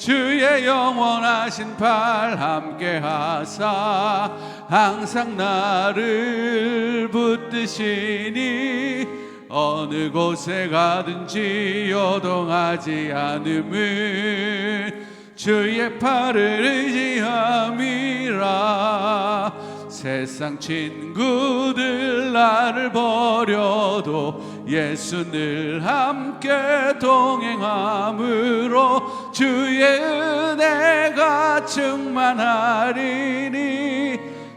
주의 영원하신 팔 함께 하사 항상 나를 붙드시니 어느 곳에 가든지 요동하지 않음은 주의 팔을 의지함이라. 세상 친구들 나를 버려도 예수 늘 함께 동행함으로 주의 은혜가 충만하리니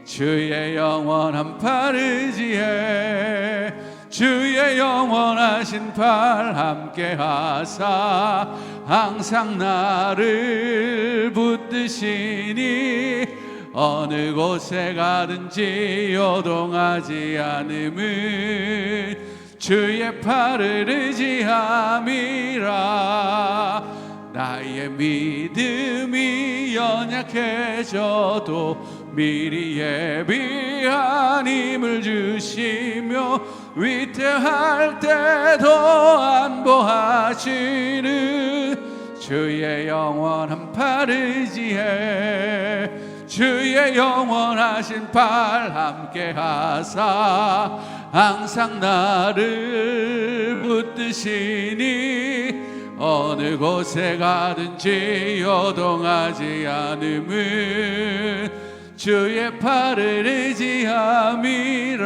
주의 영원한 팔 의지해 주의 영원하신 팔 함께 하사 항상 나를 붙드시니 어느 곳에 가든지 요동하지 않음은 주의 팔을 의지함이라. 나의 믿음이 연약해져도 미리 예비한 힘을 주시며 위태할 때도 안보하시는 주의 영원한 팔 의지해 주의 영원하신 팔 함께 하사 항상 나를 붙드시니 어느 곳에 가든지 요동하지 않음은 주의 팔을 의지함이라.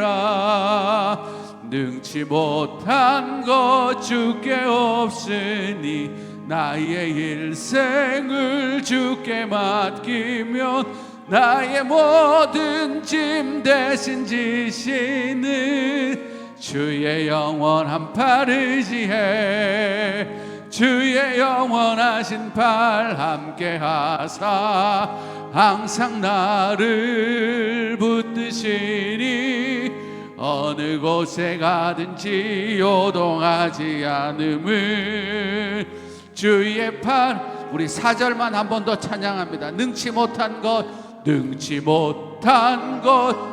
능치 못한 것 주께 없으니 나의 일생을 주께 맡기면 나의 모든 짐 대신 지시는 주의 영원한 팔 의지해 주의 영원하신 팔 함께 하사 항상 나를 붙드시니 어느 곳에 가든지 요동하지 않음은 주의 팔. 우리 4절만 한 번 더 찬양합니다. 능치 못한 것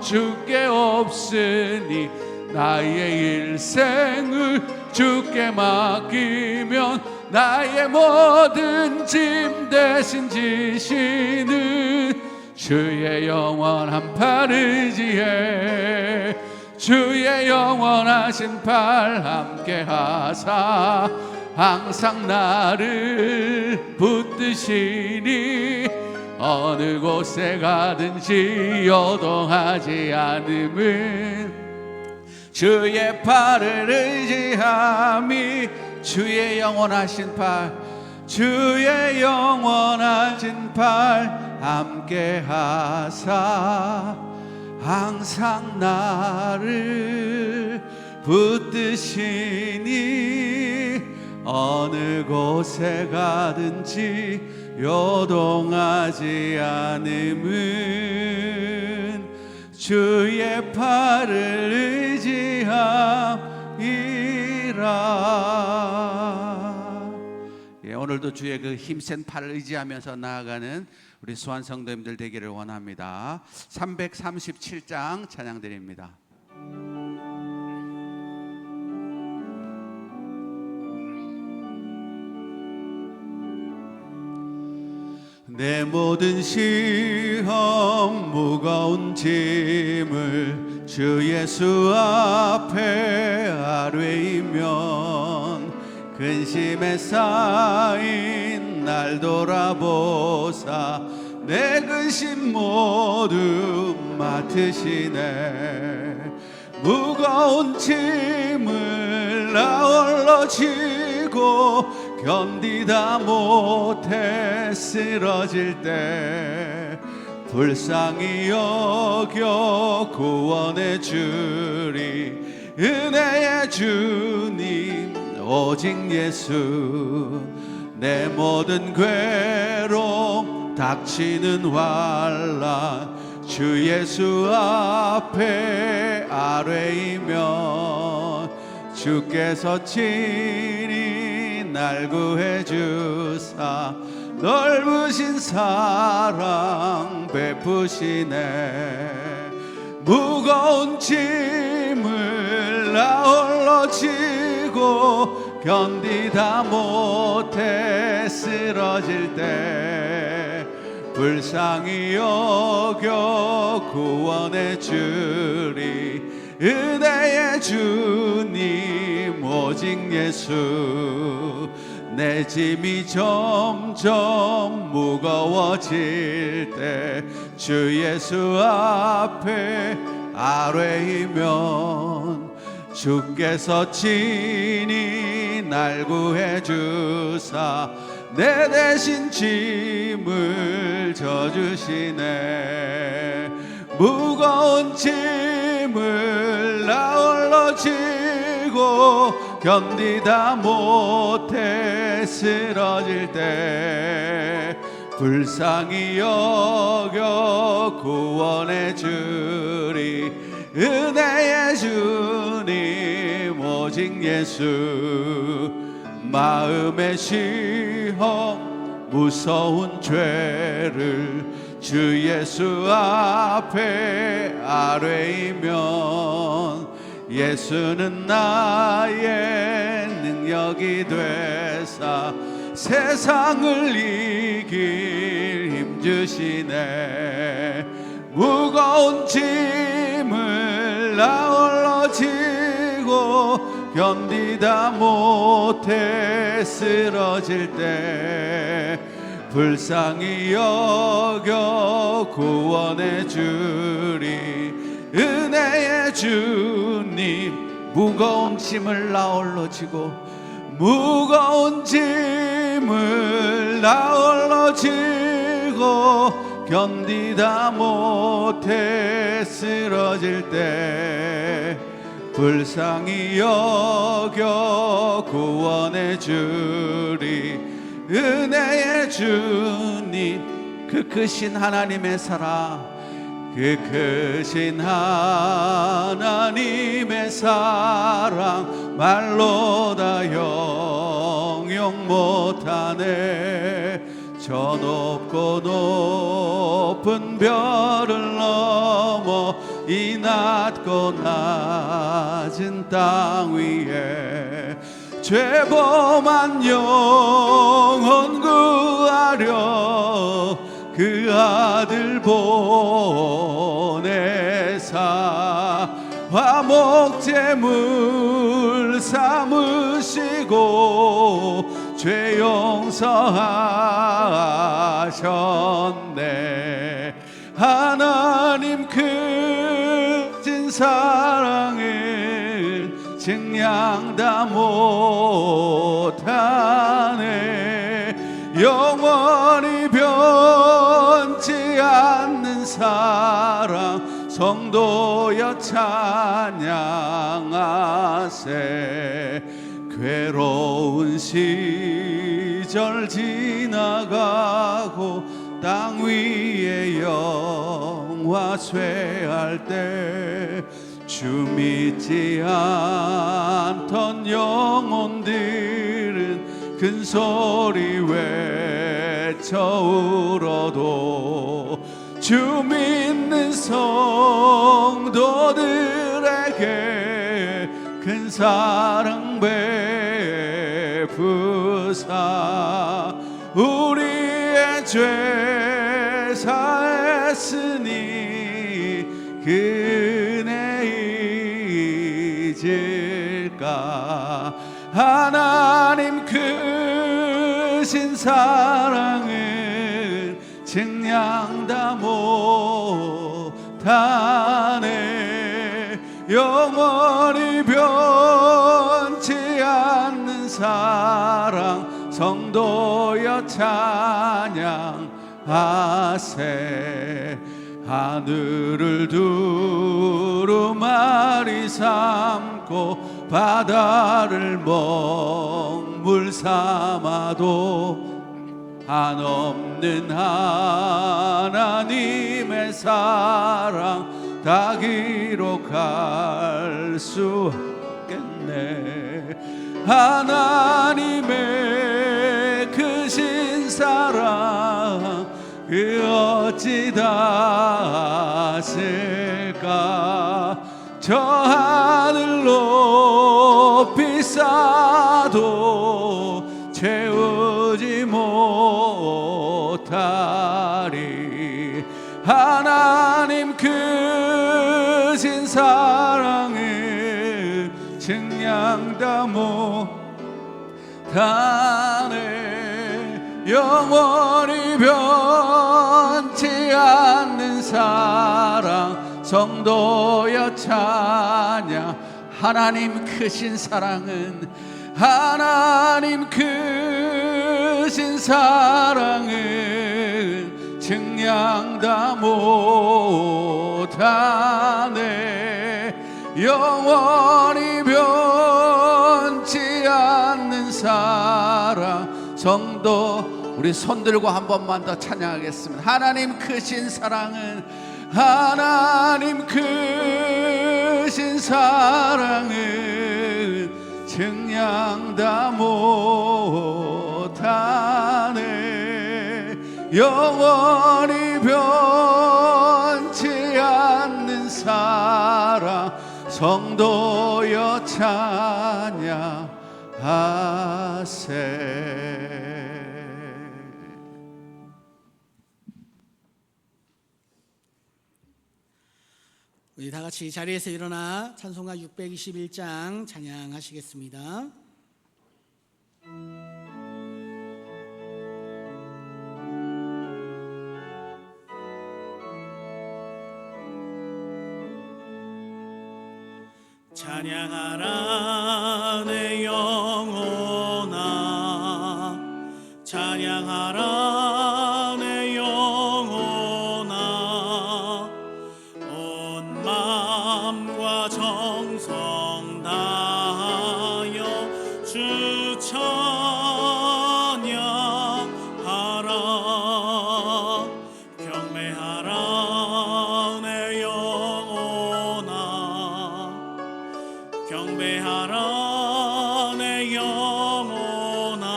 주께 없으니 나의 일생을 주께 맡기면 나의 모든 짐 대신 지시는 주의 영원한 팔 의지해 주의 영원하신 팔 함께 하사 항상 나를 붙드시니 어느 곳에 가든지 요동하지 않음은 주의 팔을 의지함이 주의 영원하신 팔 주의 영원하신 팔 함께 하사 항상 나를 붙드시니 어느 곳에 가든지 요동하지 않음은 주의 팔을 의지함이라. 오늘도 주의 그 힘센 팔을 의지하면서 나아가는 우리 수완 성도님들 되기를 원합니다. 337장 찬양드립니다. 내 모든 시험 무거운 짐을 주 예수 앞에 아뢰이면 근심에 쌓인 날 돌아보사 내 근심 모두 맡으시네. 무거운 짐을 나 홀로 지고 견디다 못해 쓰러질 때 불쌍히 여겨 구원해 주리 은혜의 주님 오직 예수. 내 모든 괴로움 닥치는 환난 주 예수 앞에 아뢰이면 주께서 친히 날 구해 주사 넓으신 사랑 베푸시네. 무거운 짐을 나 홀로 지고 견디다 못해 쓰러질 때 불쌍히 여겨 구원해 주리 은혜의 주님 오직 예수 내 짐이 점점 무거워질 때 주 예수 앞에 아뢰이면 주께서 친히 날 구해 주사 내 대신 짐을 져주시네 무거운 짐을 나 홀로 지고 견디다 못해 쓰러질 때 불쌍히 여겨 구원해 주리 은혜의 주님 오직 예수 마음의 시험 무서운 죄를 주 예수 앞에 아뢰이면 예수는 나의 능력이 되사 세상을 이길 힘 주시네 무거운 짐을 나 홀로 지고 견디다 못해 쓰러질 때 불쌍히 여겨 구원해 주리 은혜의 주님 무거운 짐을 나 홀로 지고 무거운 짐을 나 홀로 지고 견디다 못해 쓰러질 때 불쌍히 여겨 구원해 주리 은혜의 주님 그 크신 하나님의 사랑 그 크신 하나님의 사랑 말로 다 형용 못하네 저 높고 높은 별을 넘어 이 낮고 낮은 땅 위에 죄범한 영혼 구하려 그 아들 보내사 화목제물 삼으시고 죄 용서하셨네 하나님 크신 사랑을 증량 다 못하네 영원히 변치 않는 사랑 성도여 찬양하세 괴로운 시절 지나가고 땅 위에 영화 쇠할 때 주 믿지 않던 영혼들은 큰 소리 외쳐 울어도 주 믿는 성도들에게 큰 사랑 베푸사 우리의 죄 사했으니 그네 잊을까 하나님 크신 사랑을 증량 다 못하네 영원히 변치 않는 사랑 성도여 찬양하세 하늘을 두루마리 삼고 바다를 먹물 삼아도 한없는 하나님의 사랑 다 기록할 수 없겠네 하나님의 크신 사랑 그 어찌 닿았을까 저 하늘 높이 쌓아 나도 채우지 못하리. 하나님 크신 사랑을 증량다 못하네. 영원히 변치 않는 사랑 성도여 찬양. 하나님 크신 사랑은, 하나님 크신 사랑은 증량다 못하네. 영원히 변치 않는 사랑. 성도 우리 손들고 한 번만 더 찬양하겠습니다. 하나님 크신 사랑은, 하나님 크신 사랑은 증량다 못하네. 영원히 변치 않는 사랑 성도여 찬양하세. 우리 다 같이 자리에서 일어나 찬송가 621장 찬양하시겠습니다. 찬양하라 내 영혼아, 찬양하라 내 영혼아, 온 마음과 정성 다하여 주 찬양하라. 경배하라 내 영혼아, 경배하라 내 영혼아,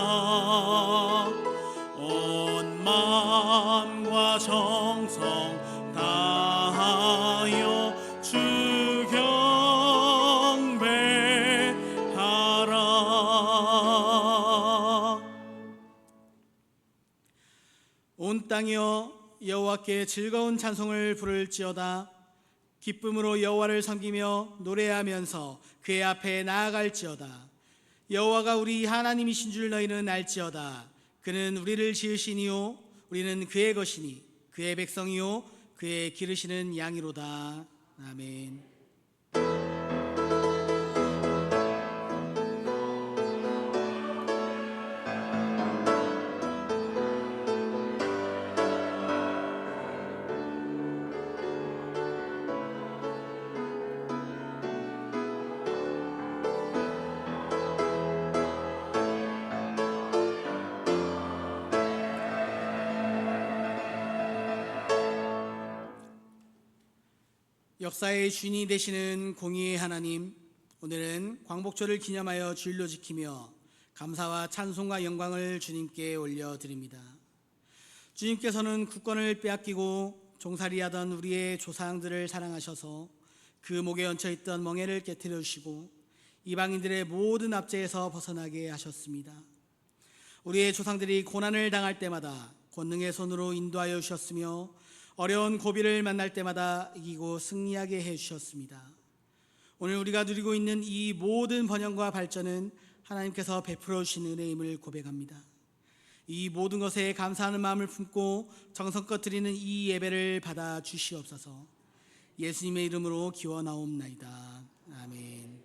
온 마음과 정성 다하여 주 경배하라. 온 땅이여 여호와께 즐거운 찬송을 부를지어다. 기쁨으로 여호와를 섬기며 노래하면서 그의 앞에 나아갈지어다. 여호와가 우리 하나님이신 줄 너희는 알지어다. 그는 우리를 지으시니요 우리는 그의 것이니 그의 백성이요 그의 기르시는 양이로다. 아멘. 역사의 주인이 되시는 공의의 하나님, 오늘은 광복절을 기념하여 주일로 지키며 감사와 찬송과 영광을 주님께 올려드립니다. 주님께서는 국권을 빼앗기고 종살이하던 우리의 조상들을 사랑하셔서 그 목에 얹혀있던 멍에를 깨뜨려 주시고 이방인들의 모든 압제에서 벗어나게 하셨습니다. 우리의 조상들이 고난을 당할 때마다 권능의 손으로 인도하여 주셨으며 어려운 고비를 만날 때마다 이기고 승리하게 해주셨습니다. 오늘 우리가 누리고 있는 이 모든 번영과 발전은 하나님께서 베풀어 주신 은혜임을 고백합니다. 이 모든 것에 감사하는 마음을 품고 정성껏 드리는 이 예배를 받아 주시옵소서. 예수님의 이름으로 기원하옵나이다. 아멘.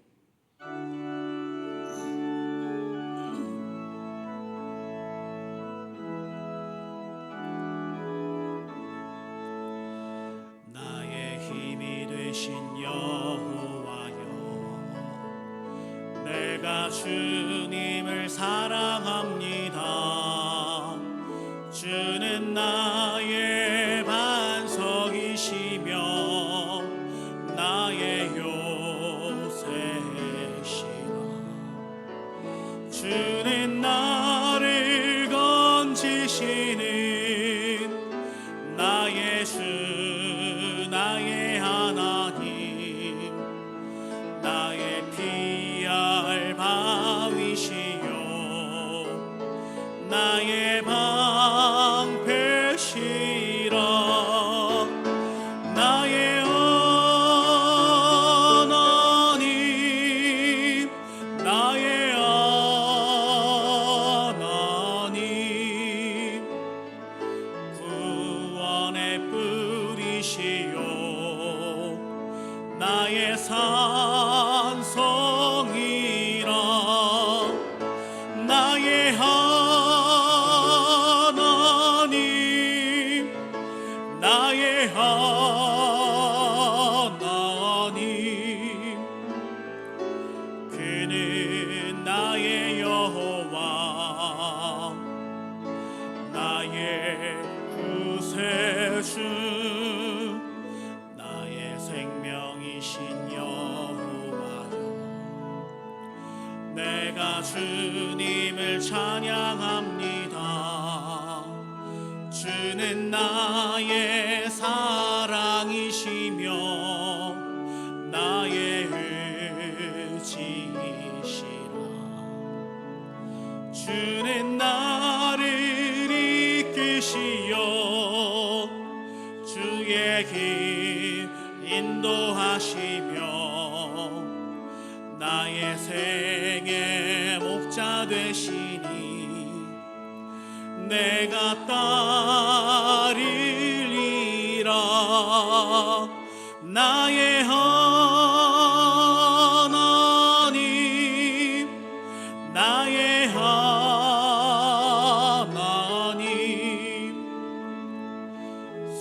여호와여, 내가 주님을 사랑합니다. 주는 나의 반석이시며 나의 요새시라. 주는 나를 건지시는 나의 주, 나의 하나님, 나의 피할 바위시요 나의 방패시라 나의 하나님 나의 하나님 구원의 뿌리시요 나의 산성이라 나의 하나님 나의 하나님 그는 나의 여호와 나의 구세주 나의 생명이신 여호와여 내가 주님을 찬양합니다 주는 나의 사랑이시며 나의 의지이시라 주는 나를 이끄시어 주의 길 인도하시며 나의 생의 목자 되시니 내가 따르리라 나의 하나님 나의 하나님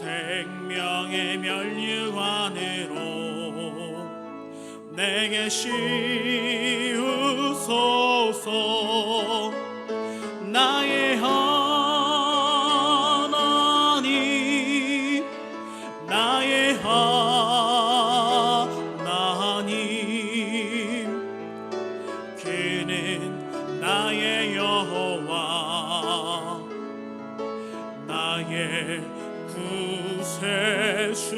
생명의 면류관으로 내게 씌우소서 나의 하나님 나의 하나님 그는 나의 여호와 나의 구세주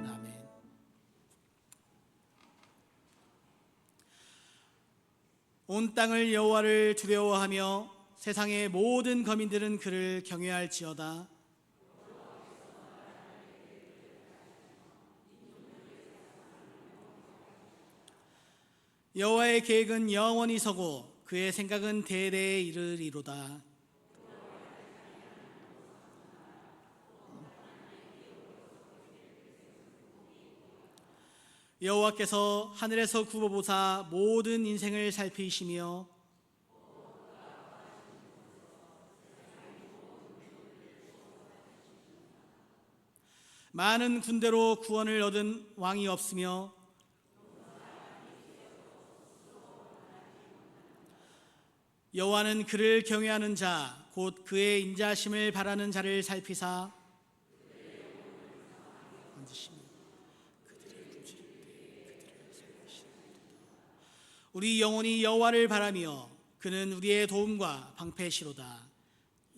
아멘. 온 땅을 여호와를 두려워하며 세상의 모든 거민들은 그를 경외할지어다. 여호와의 계획은 영원히 서고 그의 생각은 대대에 이르리로다. 여호와께서 하늘에서 굽어보사 모든 인생을 살피시며 많은 군대로 구원을 얻은 왕이 없으며 여호와는 그를 경외하는 자 곧 그의 인자심을 바라는 자를 살피사 우리 영혼이 여호와를 바라며 그는 우리의 도움과 방패시로다.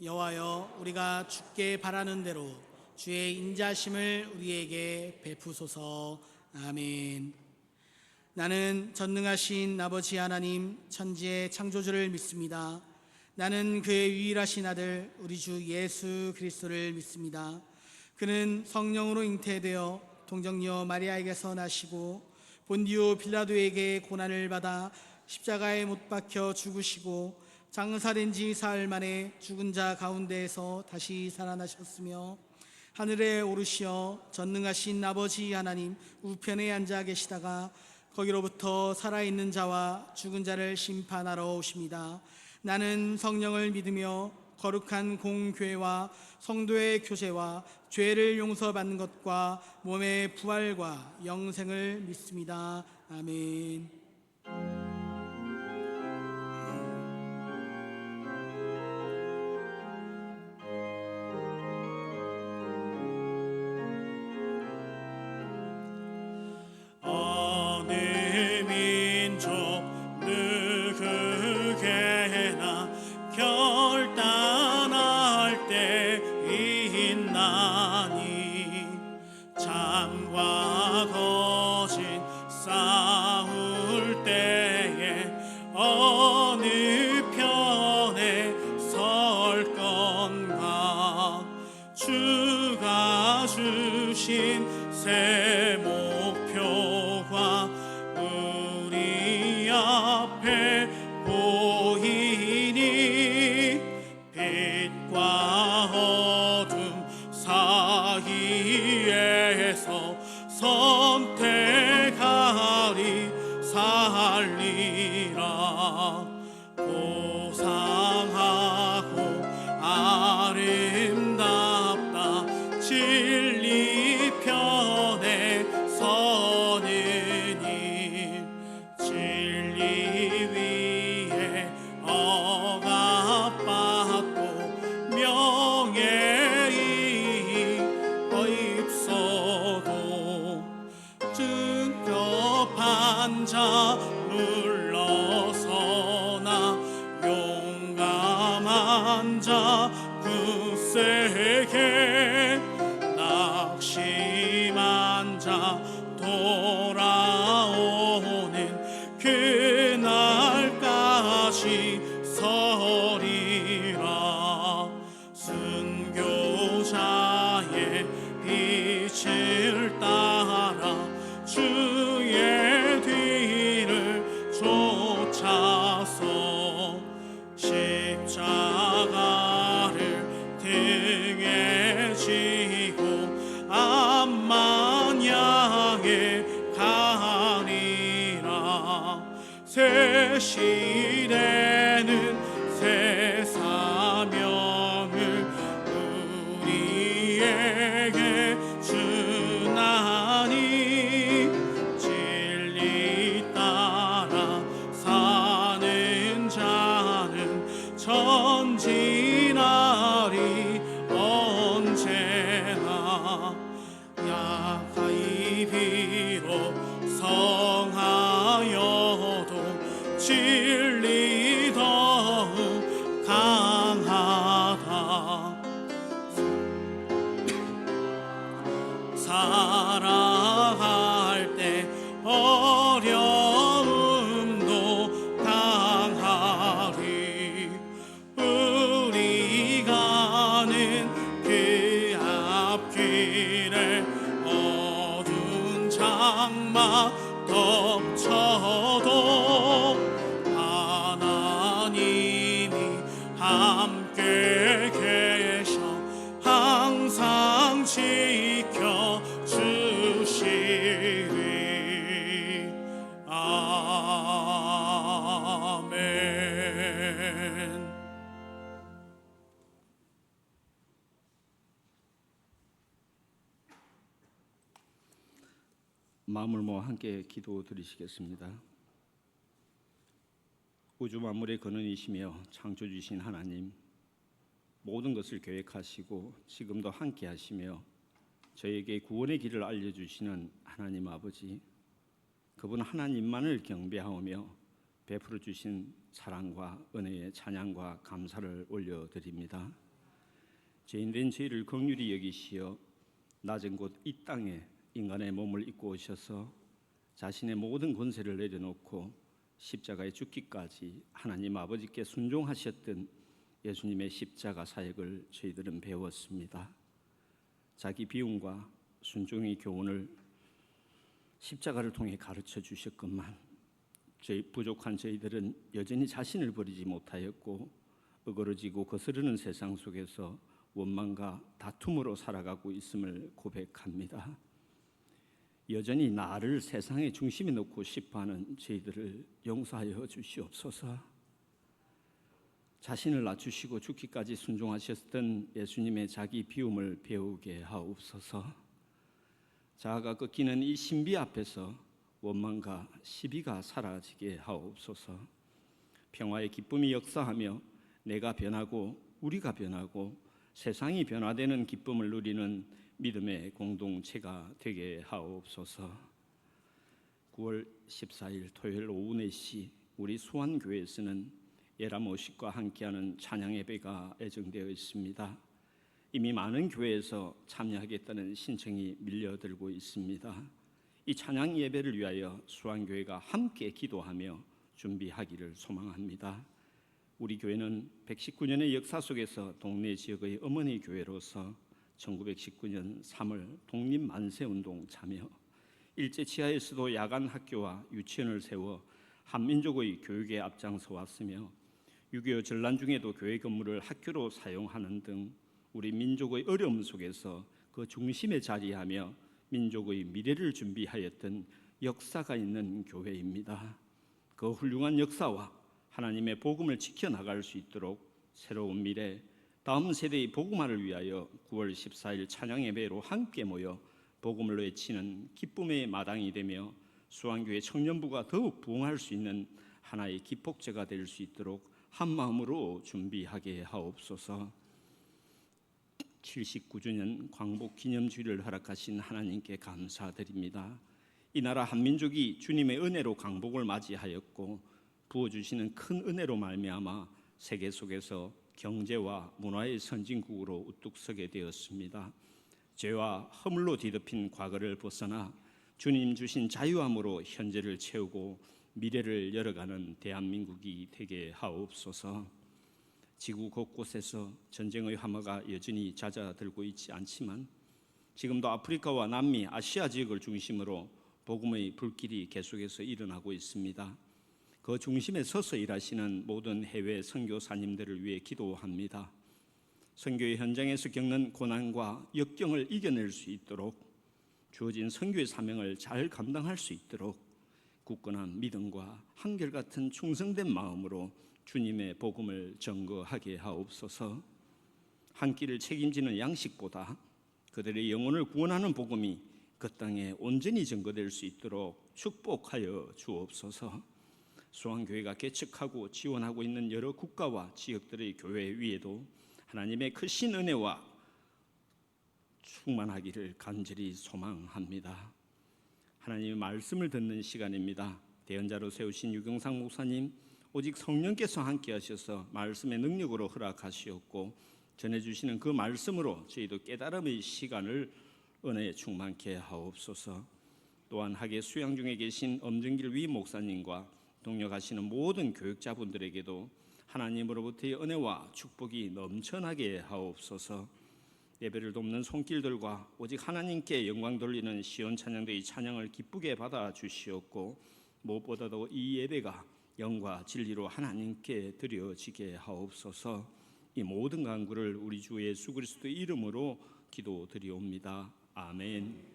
여호와여 우리가 주께 바라는 대로 주의 인자심을 우리에게 베푸소서. 아멘. 나는 전능하신 아버지 하나님 천지의 창조주를 믿습니다. 나는 그의 유일하신 아들 우리 주 예수 그리스도를 믿습니다. 그는 성령으로 잉태되어 동정녀 마리아에게서 나시고 본디오 빌라도에게 고난을 받아 십자가에 못 박혀 죽으시고 장사된 지 사흘 만에 죽은 자 가운데에서 다시 살아나셨으며 하늘에 오르시어 전능하신 아버지 하나님 우편에 앉아 계시다가 거기로부터 살아있는 자와 죽은 자를 심판하러 오십니다. 나는 성령을 믿으며 거룩한 공교회와 성도의 교제와 죄를 용서받는 것과 몸의 부활과 영생을 믿습니다. 아멘. 어느 민족 누구게나 결단할 때 있나니 참과 거짓 싸울 때 새 목표가 우리 앞에 보이니 빛과 어둠 사이에서 선택하리 살리라. 고상하고 아름답다 진리 편에 서는 일, 진리 위에 억압받고 명예에 입서도 증표한 자 물러서나 용감한 자 굳세게 낙심한 자 돌아오는 그날까지 서리라. 순교자의 빛을 따라 주의 뒤를 쫓아서 십자가를 등에 지고 암만 향해 가리라. 새 시대는 새 사명을 우리에게 주나니 진리 따라 사는 자는 전진하리 언제나. 약하이 비록 성하여도 진리 더욱 강하다. 살아갈 때 어려움도 당하리. 우리 가는 그 앞길에 어두운 장마 덮쳐도 하나님이 함께 계셔 항상 지켜주시리. 아멘. 마음을 모아 함께 기도 드리시겠습니다. 우주 만물의 근원이시며 창조주신 하나님, 모든 것을 계획하시고 지금도 함께 하시며 저에게 구원의 길을 알려주시는 하나님 아버지, 그분 하나님만을 경배하며 베풀어 주신 사랑과 은혜의 찬양과 감사를 올려드립니다. 죄인된 저희를 긍휼히 여기시어 낮은 곳 이 땅에 인간의 몸을 입고 오셔서 자신의 모든 권세를 내려놓고 십자가에 죽기까지 하나님 아버지께 순종하셨던 예수님의 십자가 사역을 저희들은 배웠습니다. 자기 비움과 순종의 교훈을 십자가를 통해 가르쳐 주셨건만 저희 부족한 저희들은 여전히 자신을 버리지 못하였고 어그러지고 거스르는 세상 속에서 원망과 다툼으로 살아가고 있음을 고백합니다. 여전히 나를 세상의 중심에 놓고 싶어하는 저희들을 용서하여 주시옵소서. 자신을 낮추시고 죽기까지 순종하셨던 예수님의 자기 비움을 배우게 하옵소서. 자아가 꺾이는 이 신비 앞에서 원망과 시비가 사라지게 하옵소서. 평화의 기쁨이 역사하며 내가 변하고 우리가 변하고 세상이 변화되는 기쁨을 누리는 믿음의 공동체가 되게 하옵소서. 9월 14일 토요일 오후 4시 우리 수완교회에서는 예람오십과 함께하는 찬양 예배가 예정되어 있습니다. 이미 많은 교회에서 참여하겠다는 신청이 밀려들고 있습니다. 이 찬양 예배를 위하여 수완교회가 함께 기도하며 준비하기를 소망합니다. 우리 교회는 119년의 역사 속에서 동네 지역의 어머니 교회로서 1919년 3월 독립만세운동 참여, 일제 치하에서도 야간 학교와 유치원을 세워 한민족의 교육에 앞장서 왔으며 6.25 전란 중에도 교회 건물을 학교로 사용하는 등 우리 민족의 어려움 속에서 그 중심에 자리하며 민족의 미래를 준비하였던 역사가 있는 교회입니다. 그 훌륭한 역사와 하나님의 복음을 지켜나갈 수 있도록 새로운 미래, 다음 세대의 복음화를 위하여 9월 14일 찬양 예배로 함께 모여 복음을 외치는 기쁨의 마당이 되며 수원교회 청년부가 더욱 부흥할 수 있는 하나의 기폭제가 될 수 있도록 한 마음으로 준비하게 하옵소서. 79주년 광복 기념주일을 허락하신 하나님께 감사드립니다. 이 나라 한민족이 주님의 은혜로 광복을 맞이하였고 부어주시는 큰 은혜로 말미암아 세계 속에서 경제와 문화의 선진국으로 우뚝 서게 되었습니다. 죄와 허물로 뒤덮인 과거를 벗어나 주님 주신 자유함으로 현재를 채우고 미래를 열어가는 대한민국이 되게 하옵소서. 지구 곳곳에서 전쟁의 화마가 여전히 잦아들고 있지 않지만 지금도 아프리카와 남미, 아시아 지역을 중심으로 복음의 불길이 계속해서 일어나고 있습니다. 그 중심에 서서 일하시는 모든 해외 선교사님들을 위해 기도합니다. 선교의 현장에서 겪는 고난과 역경을 이겨낼 수 있도록 주어진 선교의 사명을 잘 감당할 수 있도록 굳건한 믿음과 한결같은 충성된 마음으로 주님의 복음을 전거하게 하옵소서. 한 끼를 책임지는 양식보다 그들의 영혼을 구원하는 복음이 그 땅에 온전히 전거될 수 있도록 축복하여 주옵소서. 수원교회가 개척하고 지원하고 있는 여러 국가와 지역들의 교회 위에도 하나님의 크신 은혜와 충만하기를 간절히 소망합니다. 하나님의 말씀을 듣는 시간입니다. 대언자로 세우신 유경상 목사님, 오직 성령께서 함께 하셔서 말씀의 능력으로 허락하시었고 전해주시는 그 말씀으로 저희도 깨달음의 시간을 은혜에 충만케 하옵소서. 또한 학예 수양 중에 계신 엄정길 위 목사님과 동역하시는 모든 교육자분들에게도 하나님으로부터의 은혜와 축복이 넘쳐나게 하옵소서. 예배를 돕는 손길들과 오직 하나님께 영광 돌리는 시온 찬양대의 찬양을 기쁘게 받아 주시옵고 무엇보다도 이 예배가 영과 진리로 하나님께 드려지게 하옵소서. 이 모든 간구를 우리 주 예수 그리스도의 이름으로 기도드리옵니다. 아멘.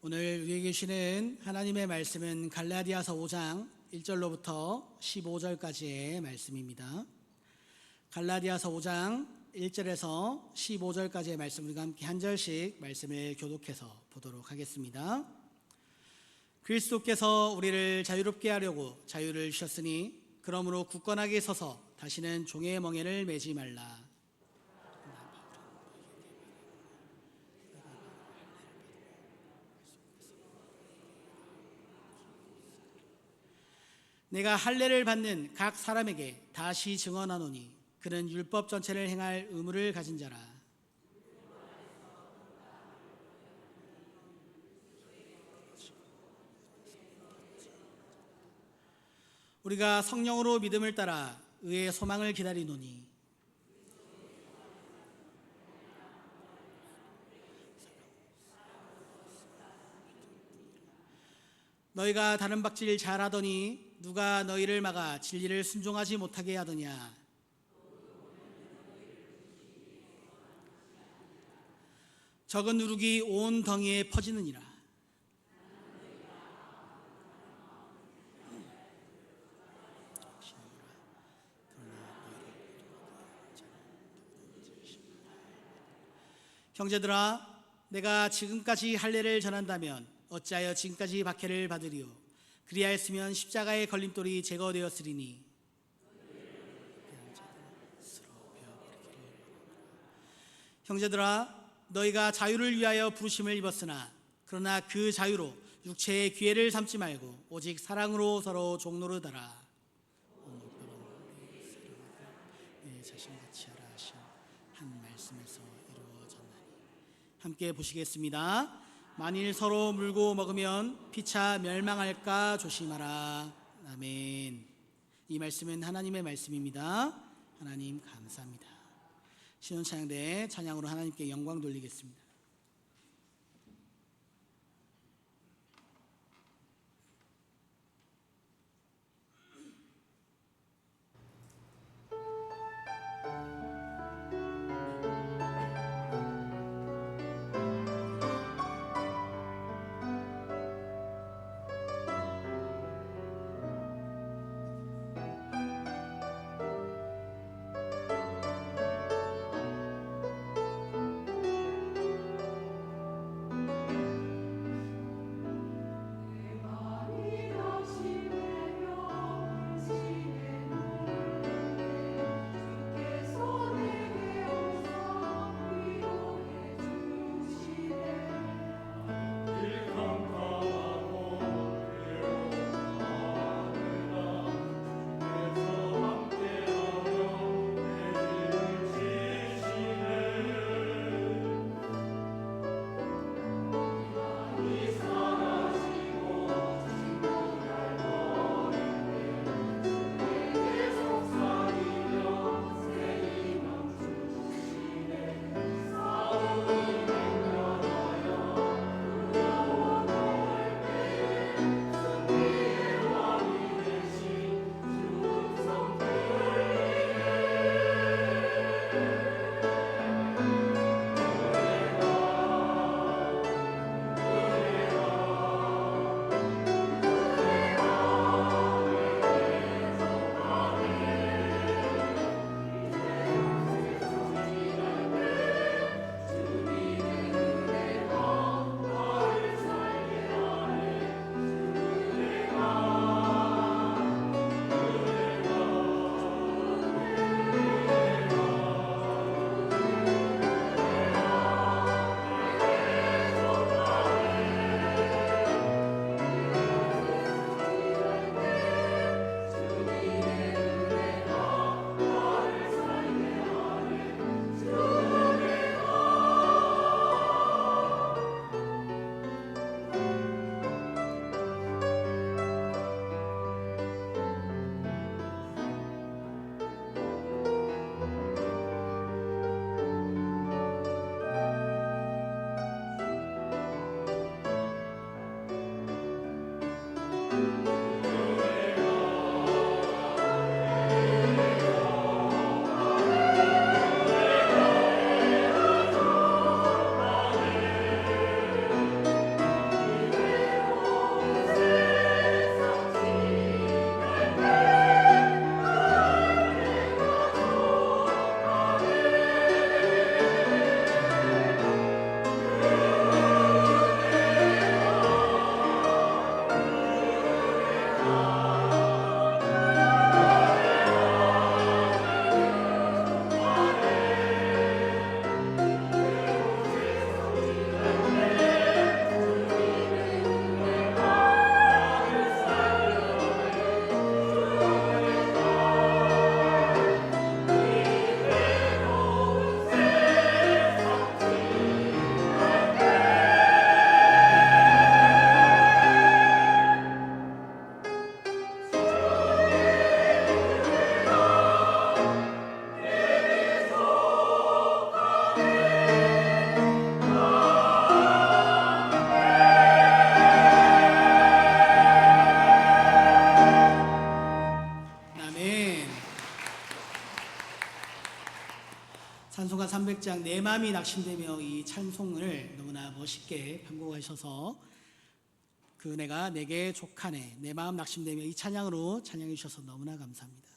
오늘 우리에게 주시는 하나님의 말씀은 갈라디아서 5장 1절로부터 15절까지의 말씀입니다. 갈라디아서 5장 1절에서 15절까지의 말씀, 우리가 함께 한 절씩 말씀을 교독해서 보도록 하겠습니다. 그리스도께서 우리를 자유롭게 하려고 자유를 주셨으니 그러므로 굳건하게 서서 다시는 종의 멍에를 매지 말라. 내가 할례를 받는 각 사람에게 다시 증언하노니 그는 율법 전체를 행할 의무를 가진 자라. 우리가 성령으로 믿음을 따라 의의 소망을 기다리노니 너희가 다른 박질 잘하더니 누가 너희를 막아 진리를 순종하지 못하게 하더냐. 적은 누룩이 온 덩이에 퍼지느니라. 형제들아, 내가 지금까지 할례를 전한다면 어찌하여 지금까지 박해를 받으리요. 그리하였으면 십자가의 걸림돌이 제거되었으리니 형제들아, 너희가 자유를 위하여 부르심을 입었으나 그러나 그 자유로 육체의 기회를 삼지 말고 오직 사랑으로 서로 종노릇하라. 내 자신같이 하라 하신 한 말씀에서 이루어졌나니. 함께 보시겠습니다. 만일 서로 물고 먹으면 피차 멸망할까 조심하라. 아멘. 이 말씀은 하나님의 말씀입니다. 하나님 감사합니다. 신혼찬양대 찬양으로 하나님께 영광 돌리겠습니다. 찬송가 300장 내 마음이 낙심되며 이 찬송을 너무나 멋있게 편곡하셔서 그 은혜가 내게 족하네 내 마음 낙심되며 이 찬양으로 찬양해 주셔서 너무나 감사합니다.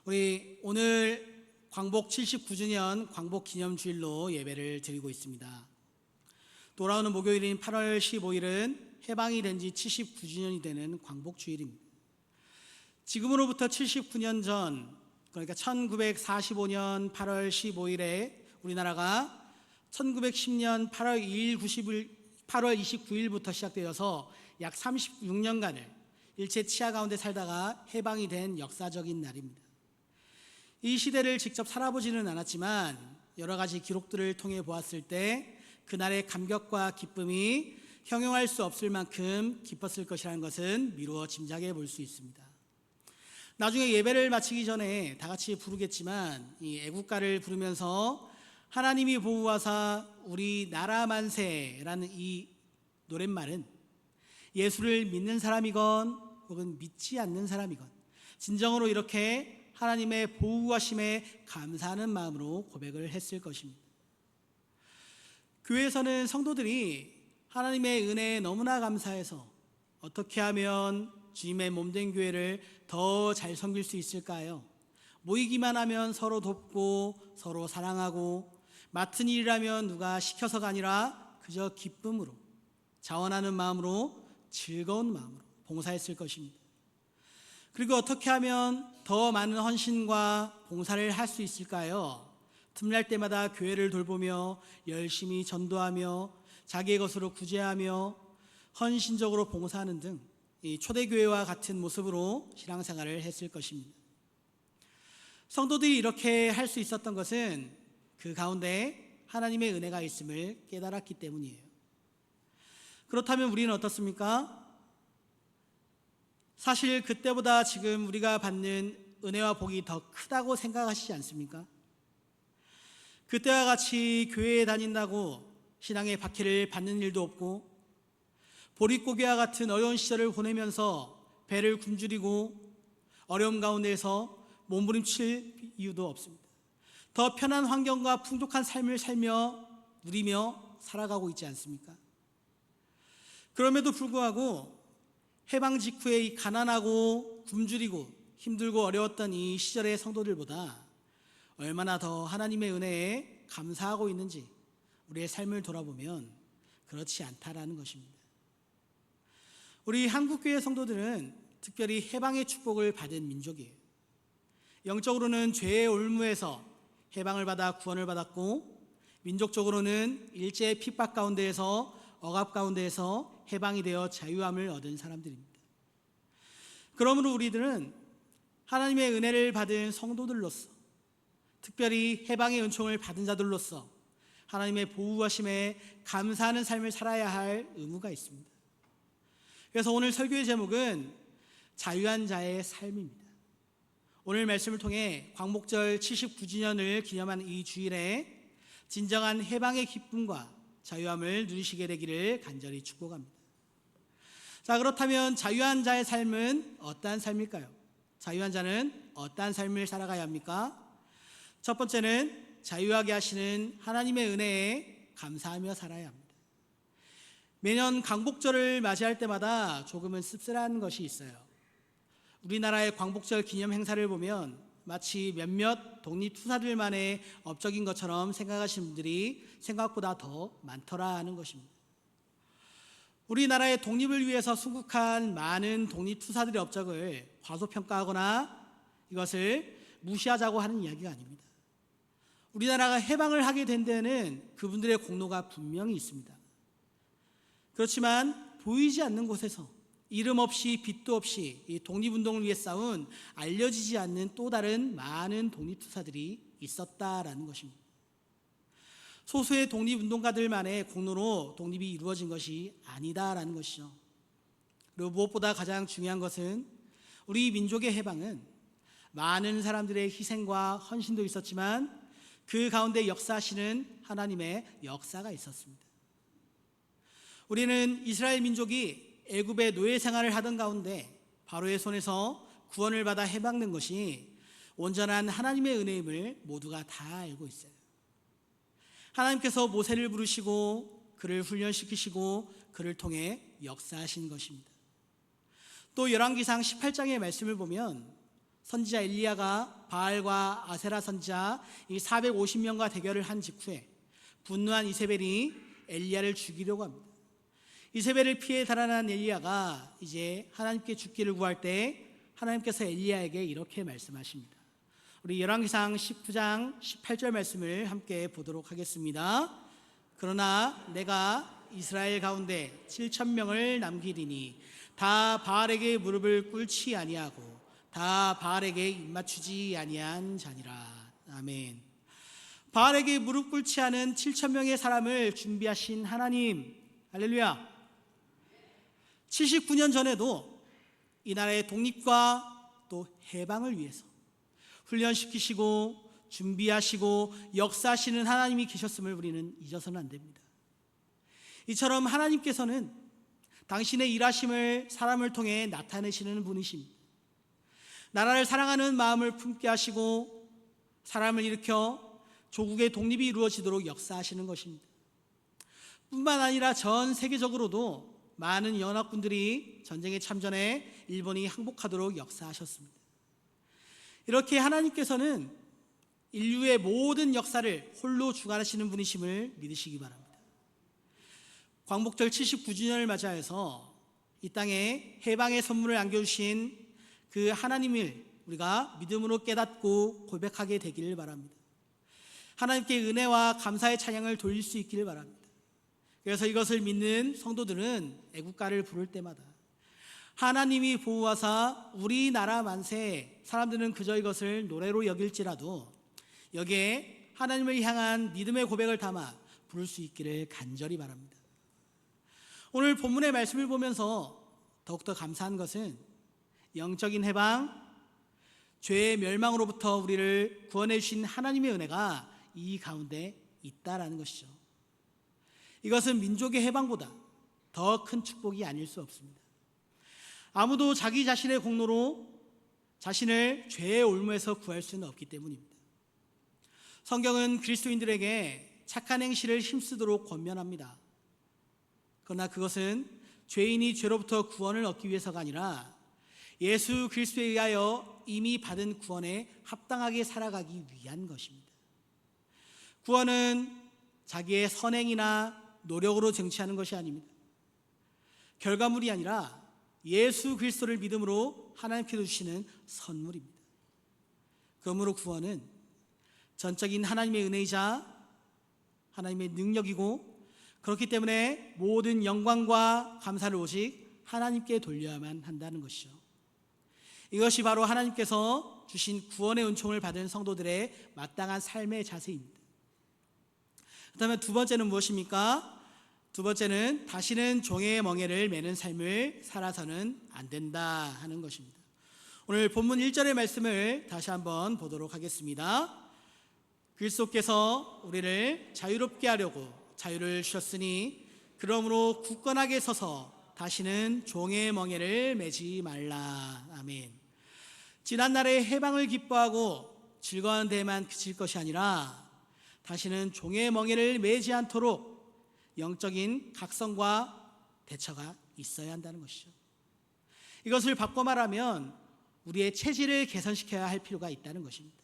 우리 오늘 광복 79주년 광복 기념주일로 예배를 드리고 있습니다. 돌아오는 목요일인 8월 15일은 해방이 된 지 79주년이 되는 광복주일입니다. 지금으로부터 79년 전, 그러니까 1945년 8월 15일에 우리나라가 1910년 8월 29일부터 시작되어서 약 36년간을 일제 치하 가운데 살다가 해방이 된 역사적인 날입니다. 이 시대를 직접 살아보지는 않았지만 여러 가지 기록들을 통해 보았을 때 그날의 감격과 기쁨이 형용할 수 없을 만큼 기뻤을 것이라는 것은 미루어 짐작해 볼 수 있습니다. 나중에 예배를 마치기 전에 다 같이 부르겠지만 이 애국가를 부르면서 하나님이 보호하사 우리 나라 만세라는 이 노랫말은 예수를 믿는 사람이건 혹은 믿지 않는 사람이건 진정으로 이렇게 하나님의 보호하심에 감사하는 마음으로 고백을 했을 것입니다. 교회에서는 성도들이 하나님의 은혜에 너무나 감사해서 어떻게 하면 주님의 몸된 교회를 더 잘 섬길 수 있을까요? 모이기만 하면 서로 돕고 서로 사랑하고 맡은 일이라면 누가 시켜서가 아니라 그저 기쁨으로 자원하는 마음으로 즐거운 마음으로 봉사했을 것입니다. 그리고 어떻게 하면 더 많은 헌신과 봉사를 할 수 있을까요? 틈날 때마다 교회를 돌보며 열심히 전도하며 자기의 것으로 구제하며 헌신적으로 봉사하는 등 이 초대교회와 같은 모습으로 신앙생활을 했을 것입니다. 성도들이 이렇게 할 수 있었던 것은 그 가운데 하나님의 은혜가 있음을 깨달았기 때문이에요. 그렇다면 우리는 어떻습니까? 사실 그때보다 지금 우리가 받는 은혜와 복이 더 크다고 생각하시지 않습니까? 그때와 같이 교회에 다닌다고 신앙의 박해를 받는 일도 없고 보릿고개와 같은 어려운 시절을 보내면서 배를 굶주리고 어려움 가운데에서 몸부림칠 이유도 없습니다. 더 편한 환경과 풍족한 삶을 살며 누리며 살아가고 있지 않습니까? 그럼에도 불구하고 해방 직후에 이 가난하고 굶주리고 힘들고 어려웠던 이 시절의 성도들보다 얼마나 더 하나님의 은혜에 감사하고 있는지 우리의 삶을 돌아보면 그렇지 않다라는 것입니다. 우리 한국교회 성도들은 특별히 해방의 축복을 받은 민족이에요. 영적으로는 죄의 올무에서 해방을 받아 구원을 받았고 민족적으로는 일제의 핍박 가운데에서 억압 가운데에서 해방이 되어 자유함을 얻은 사람들입니다. 그러므로 우리들은 하나님의 은혜를 받은 성도들로서 특별히 해방의 은총을 받은 자들로서 하나님의 보호하심에 감사하는 삶을 살아야 할 의무가 있습니다. 그래서 오늘 설교의 제목은 자유한 자의 삶입니다. 오늘 말씀을 통해 광복절 79주년을 기념하는 이 주일에 진정한 해방의 기쁨과 자유함을 누리시게 되기를 간절히 축복합니다. 자, 그렇다면 자유한 자의 삶은 어떠한 삶일까요? 자유한 자는 어떠한 삶을 살아가야 합니까? 첫 번째는 자유하게 하시는 하나님의 은혜에 감사하며 살아야 합니다. 매년 광복절을 맞이할 때마다 조금은 씁쓸한 것이 있어요. 우리나라의 광복절 기념 행사를 보면 마치 몇몇 독립투사들만의 업적인 것처럼 생각하시는 분들이 생각보다 더 많더라 하는 것입니다. 우리나라의 독립을 위해서 순국한 많은 독립투사들의 업적을 과소평가하거나 이것을 무시하자고 하는 이야기가 아닙니다. 우리나라가 해방을 하게 된 데에는 그분들의 공로가 분명히 있습니다. 그렇지만 보이지 않는 곳에서 이름 없이 빛도 없이 이 독립운동을 위해 싸운 알려지지 않는 또 다른 많은 독립투사들이 있었다라는 것입니다. 소수의 독립운동가들만의 공로로 독립이 이루어진 것이 아니다라는 것이죠. 그리고 무엇보다 가장 중요한 것은 우리 민족의 해방은 많은 사람들의 희생과 헌신도 있었지만 그 가운데 역사하시는 하나님의 역사가 있었습니다. 우리는 이스라엘 민족이 애굽의 노예 생활을 하던 가운데 바로의 손에서 구원을 받아 해방된 것이 온전한 하나님의 은혜임을 모두가 다 알고 있어요. 하나님께서 모세를 부르시고 그를 훈련시키시고 그를 통해 역사하신 것입니다. 또 열왕기상 18장의 말씀을 보면 선지자 엘리야가 바알과 아세라 선지자 이 450명과 대결을 한 직후에 분노한 이세벨이 엘리야를 죽이려고 합니다. 이세벨을 피해 달아난 엘리야가 이제 하나님께 죽기를 구할 때 하나님께서 엘리야에게 이렇게 말씀하십니다. 우리 열왕기상 19장 18절 말씀을 함께 보도록 하겠습니다. 그러나 내가 이스라엘 가운데 7,000명을 남기리니 다 바알에게 무릎을 꿇지 아니하고 다 바알에게 입맞추지 아니한 자니라. 아멘. 바알에게 무릎 꿇지 않은 7,000명의 사람을 준비하신 하나님, 할렐루야. 79년 전에도 이 나라의 독립과 또 해방을 위해서 훈련시키시고 준비하시고 역사하시는 하나님이 계셨음을 우리는 잊어서는 안 됩니다. 이처럼 하나님께서는 당신의 일하심을 사람을 통해 나타내시는 분이십니다. 나라를 사랑하는 마음을 품게 하시고 사람을 일으켜 조국의 독립이 이루어지도록 역사하시는 것입니다. 뿐만 아니라 전 세계적으로도 많은 연합군들이 전쟁에 참전해 일본이 항복하도록 역사하셨습니다. 이렇게 하나님께서는 인류의 모든 역사를 홀로 주관하시는 분이심을 믿으시기 바랍니다. 광복절 79주년을 맞이해서 이 땅에 해방의 선물을 안겨주신 그 하나님을 우리가 믿음으로 깨닫고 고백하게 되기를 바랍니다. 하나님께 은혜와 감사의 찬양을 돌릴 수 있기를 바랍니다. 그래서 이것을 믿는 성도들은 애국가를 부를 때마다 하나님이 보호하사 우리나라 만세, 사람들은 그저 이것을 노래로 여길지라도 여기에 하나님을 향한 믿음의 고백을 담아 부를 수 있기를 간절히 바랍니다. 오늘 본문의 말씀을 보면서 더욱더 감사한 것은 영적인 해방, 죄의 멸망으로부터 우리를 구원해 주신 하나님의 은혜가 이 가운데 있다라는 것이죠. 이것은 민족의 해방보다 더 큰 축복이 아닐 수 없습니다. 아무도 자기 자신의 공로로 자신을 죄의 올무에서 구할 수는 없기 때문입니다. 성경은 그리스도인들에게 착한 행실을 힘쓰도록 권면합니다. 그러나 그것은 죄인이 죄로부터 구원을 얻기 위해서가 아니라 예수 그리스도에 의하여 이미 받은 구원에 합당하게 살아가기 위한 것입니다. 구원은 자기의 선행이나 노력으로 쟁취하는 것이 아닙니다. 결과물이 아니라 예수 그리스도를 믿음으로 하나님께서 주시는 선물입니다. 그러므로 구원은 전적인 하나님의 은혜이자 하나님의 능력이고 그렇기 때문에 모든 영광과 감사를 오직 하나님께 돌려야만 한다는 것이죠. 이것이 바로 하나님께서 주신 구원의 은총을 받은 성도들의 마땅한 삶의 자세입니다. 그렇다면 두 번째는 무엇입니까? 두 번째는 다시는 종의 멍에를 매는 삶을 살아서는 안 된다 하는 것입니다. 오늘 본문 1절의 말씀을 다시 한번 보도록 하겠습니다. 그리스도께서 우리를 자유롭게 하려고 자유를 주셨으니 그러므로 굳건하게 서서 다시는 종의 멍에를 매지 말라. 아멘. 지난날의 해방을 기뻐하고 즐거운 데에만 그칠 것이 아니라 다시는 종의 멍에를 매지 않도록 영적인 각성과 대처가 있어야 한다는 것이죠. 이것을 바꿔 말하면 우리의 체질을 개선시켜야 할 필요가 있다는 것입니다.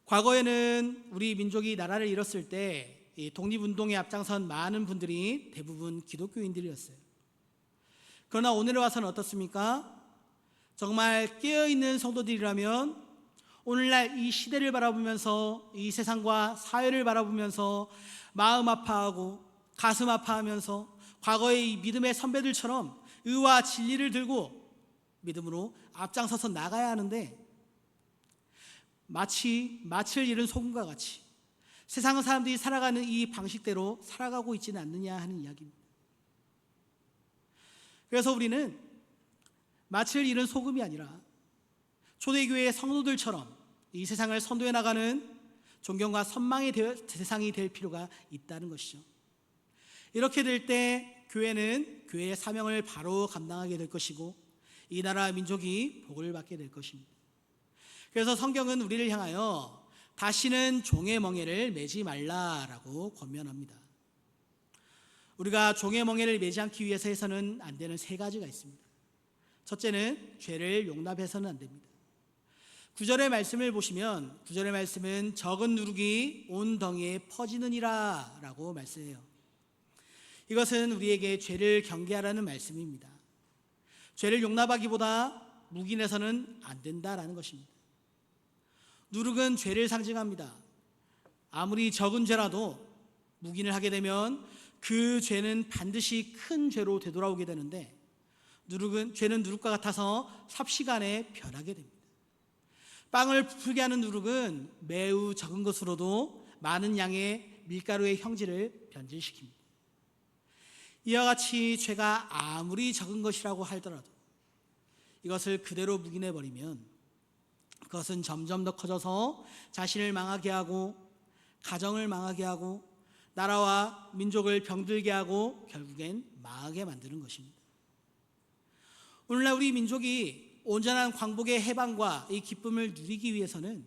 과거에는 우리 민족이 나라를 잃었을 때 독립운동에 앞장선 많은 분들이 대부분 기독교인들이었어요. 그러나 오늘에 와서는 어떻습니까? 정말 깨어있는 성도들이라면 오늘날 이 시대를 바라보면서 이 세상과 사회를 바라보면서 마음 아파하고 가슴 아파하면서 과거의 이 믿음의 선배들처럼 의와 진리를 들고 믿음으로 앞장서서 나가야 하는데 마치 마치를 잃은 소금과 같이 세상 사람들이 살아가는 이 방식대로 살아가고 있지는 않느냐 하는 이야기입니다. 그래서 우리는 마치를 잃은 소금이 아니라 초대교회의 성도들처럼 이 세상을 선도해 나가는 존경과 선망의 대상이 될 필요가 있다는 것이죠. 이렇게 될 때 교회는 교회의 사명을 바로 감당하게 될 것이고 이 나라 민족이 복을 받게 될 것입니다. 그래서 성경은 우리를 향하여 다시는 종의 멍에를 매지 말라라고 권면합니다. 우리가 종의 멍에를 매지 않기 위해서 해서는 안 되는 세 가지가 있습니다. 첫째는 죄를 용납해서는 안 됩니다. 9절의 말씀을 보시면 9절의 말씀은 적은 누룩이 온 덩이에 퍼지느니라 라고 말씀해요. 이것은 우리에게 죄를 경계하라는 말씀입니다. 죄를 용납하기보다 묵인해서는 안 된다라는 것입니다. 누룩은 죄를 상징합니다. 아무리 적은 죄라도 묵인을 하게 되면 그 죄는 반드시 큰 죄로 되돌아오게 되는데 죄는 누룩과 같아서 삽시간에 변하게 됩니다. 빵을 부풀게 하는 누룩은 매우 적은 것으로도 많은 양의 밀가루의 형질을 변질시킵니다. 이와 같이 죄가 아무리 적은 것이라고 하더라도 이것을 그대로 묵인해버리면 그것은 점점 더 커져서 자신을 망하게 하고 가정을 망하게 하고 나라와 민족을 병들게 하고 결국엔 망하게 만드는 것입니다. 오늘날 우리 민족이 온전한 광복의 해방과 이 기쁨을 누리기 위해서는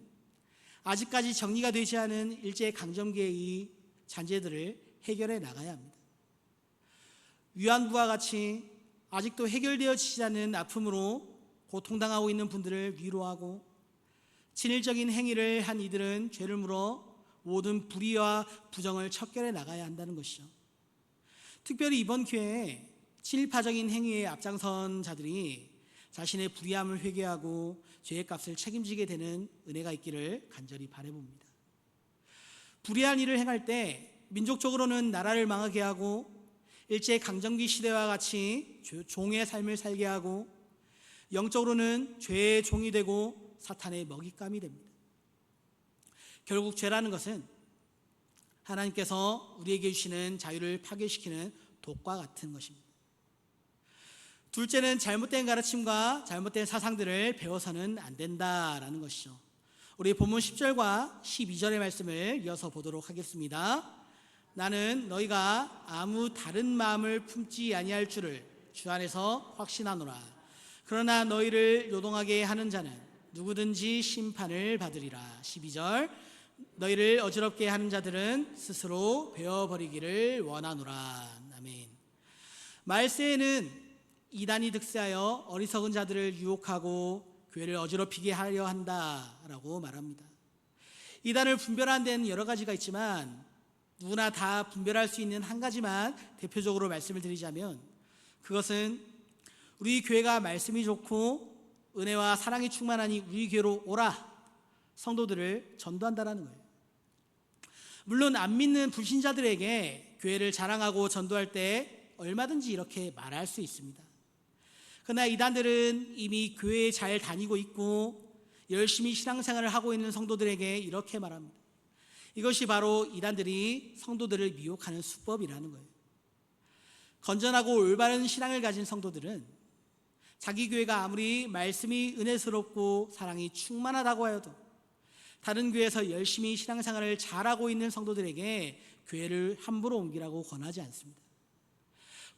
아직까지 정리가 되지 않은 일제강점기의 이 잔재들을 해결해 나가야 합니다. 위안부와 같이 아직도 해결되어지지 않는 아픔으로 고통당하고 있는 분들을 위로하고 친일적인 행위를 한 이들은 죄를 물어 모든 불의와 부정을 척결해 나가야 한다는 것이죠. 특별히 이번 기회에 친일파적인 행위에 앞장선 자들이 자신의 불의함을 회개하고 죄의 값을 책임지게 되는 은혜가 있기를 간절히 바라봅니다. 불의한 일을 행할 때 민족적으로는 나라를 망하게 하고 일제강점기 시대와 같이 종의 삶을 살게 하고 영적으로는 죄의 종이 되고 사탄의 먹잇감이 됩니다. 결국 죄라는 것은 하나님께서 우리에게 주시는 자유를 파괴시키는 독과 같은 것입니다. 둘째는 잘못된 가르침과 잘못된 사상들을 배워서는 안 된다라는 것이죠. 우리 본문 10절과 12절의 말씀을 이어서 보도록 하겠습니다. 나는 너희가 아무 다른 마음을 품지 아니할 줄을 주 안에서 확신하노라. 그러나 너희를 요동하게 하는 자는 누구든지 심판을 받으리라. 12절 너희를 어지럽게 하는 자들은 스스로 베어버리기를 원하노라. 아멘. 말세에는 이단이 득세하여 어리석은 자들을 유혹하고 교회를 어지럽히게 하려 한다라고 말합니다. 이단을 분별하는 데는 여러 가지가 있지만 누구나 다 분별할 수 있는 한 가지만 대표적으로 말씀을 드리자면 그것은 우리 교회가 말씀이 좋고 은혜와 사랑이 충만하니 우리 교회로 오라 성도들을 전도한다라는 거예요. 물론 안 믿는 불신자들에게 교회를 자랑하고 전도할 때 얼마든지 이렇게 말할 수 있습니다. 그러나 이단들은 이미 교회에 잘 다니고 있고 열심히 신앙생활을 하고 있는 성도들에게 이렇게 말합니다. 이것이 바로 이단들이 성도들을 미혹하는 수법이라는 거예요. 건전하고 올바른 신앙을 가진 성도들은 자기 교회가 아무리 말씀이 은혜스럽고 사랑이 충만하다고 하여도 다른 교회에서 열심히 신앙생활을 잘하고 있는 성도들에게 교회를 함부로 옮기라고 권하지 않습니다.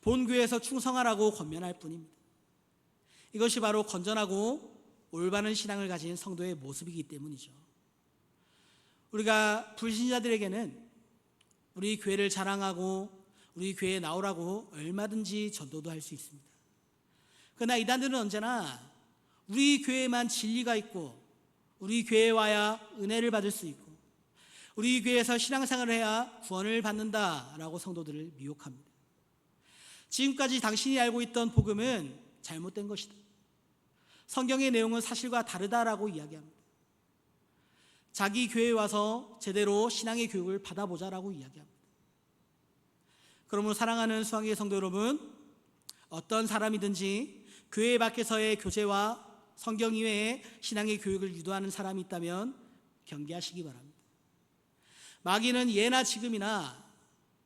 본 교회에서 충성하라고 권면할 뿐입니다. 이것이 바로 건전하고 올바른 신앙을 가진 성도의 모습이기 때문이죠. 우리가 불신자들에게는 우리 교회를 자랑하고 우리 교회에 나오라고 얼마든지 전도도 할 수 있습니다. 그러나 이단들은 언제나 우리 교회에만 진리가 있고 우리 교회에 와야 은혜를 받을 수 있고 우리 교회에서 신앙생활을 해야 구원을 받는다라고 성도들을 미혹합니다. 지금까지 당신이 알고 있던 복음은 잘못된 것이다. 성경의 내용은 사실과 다르다라고 이야기합니다. 자기 교회에 와서 제대로 신앙의 교육을 받아보자라고 이야기합니다. 그러므로 사랑하는 수학의 성도 여러분, 어떤 사람이든지 교회 밖에서의 교제와 성경 이외에 신앙의 교육을 유도하는 사람이 있다면 경계하시기 바랍니다. 마귀는 예나 지금이나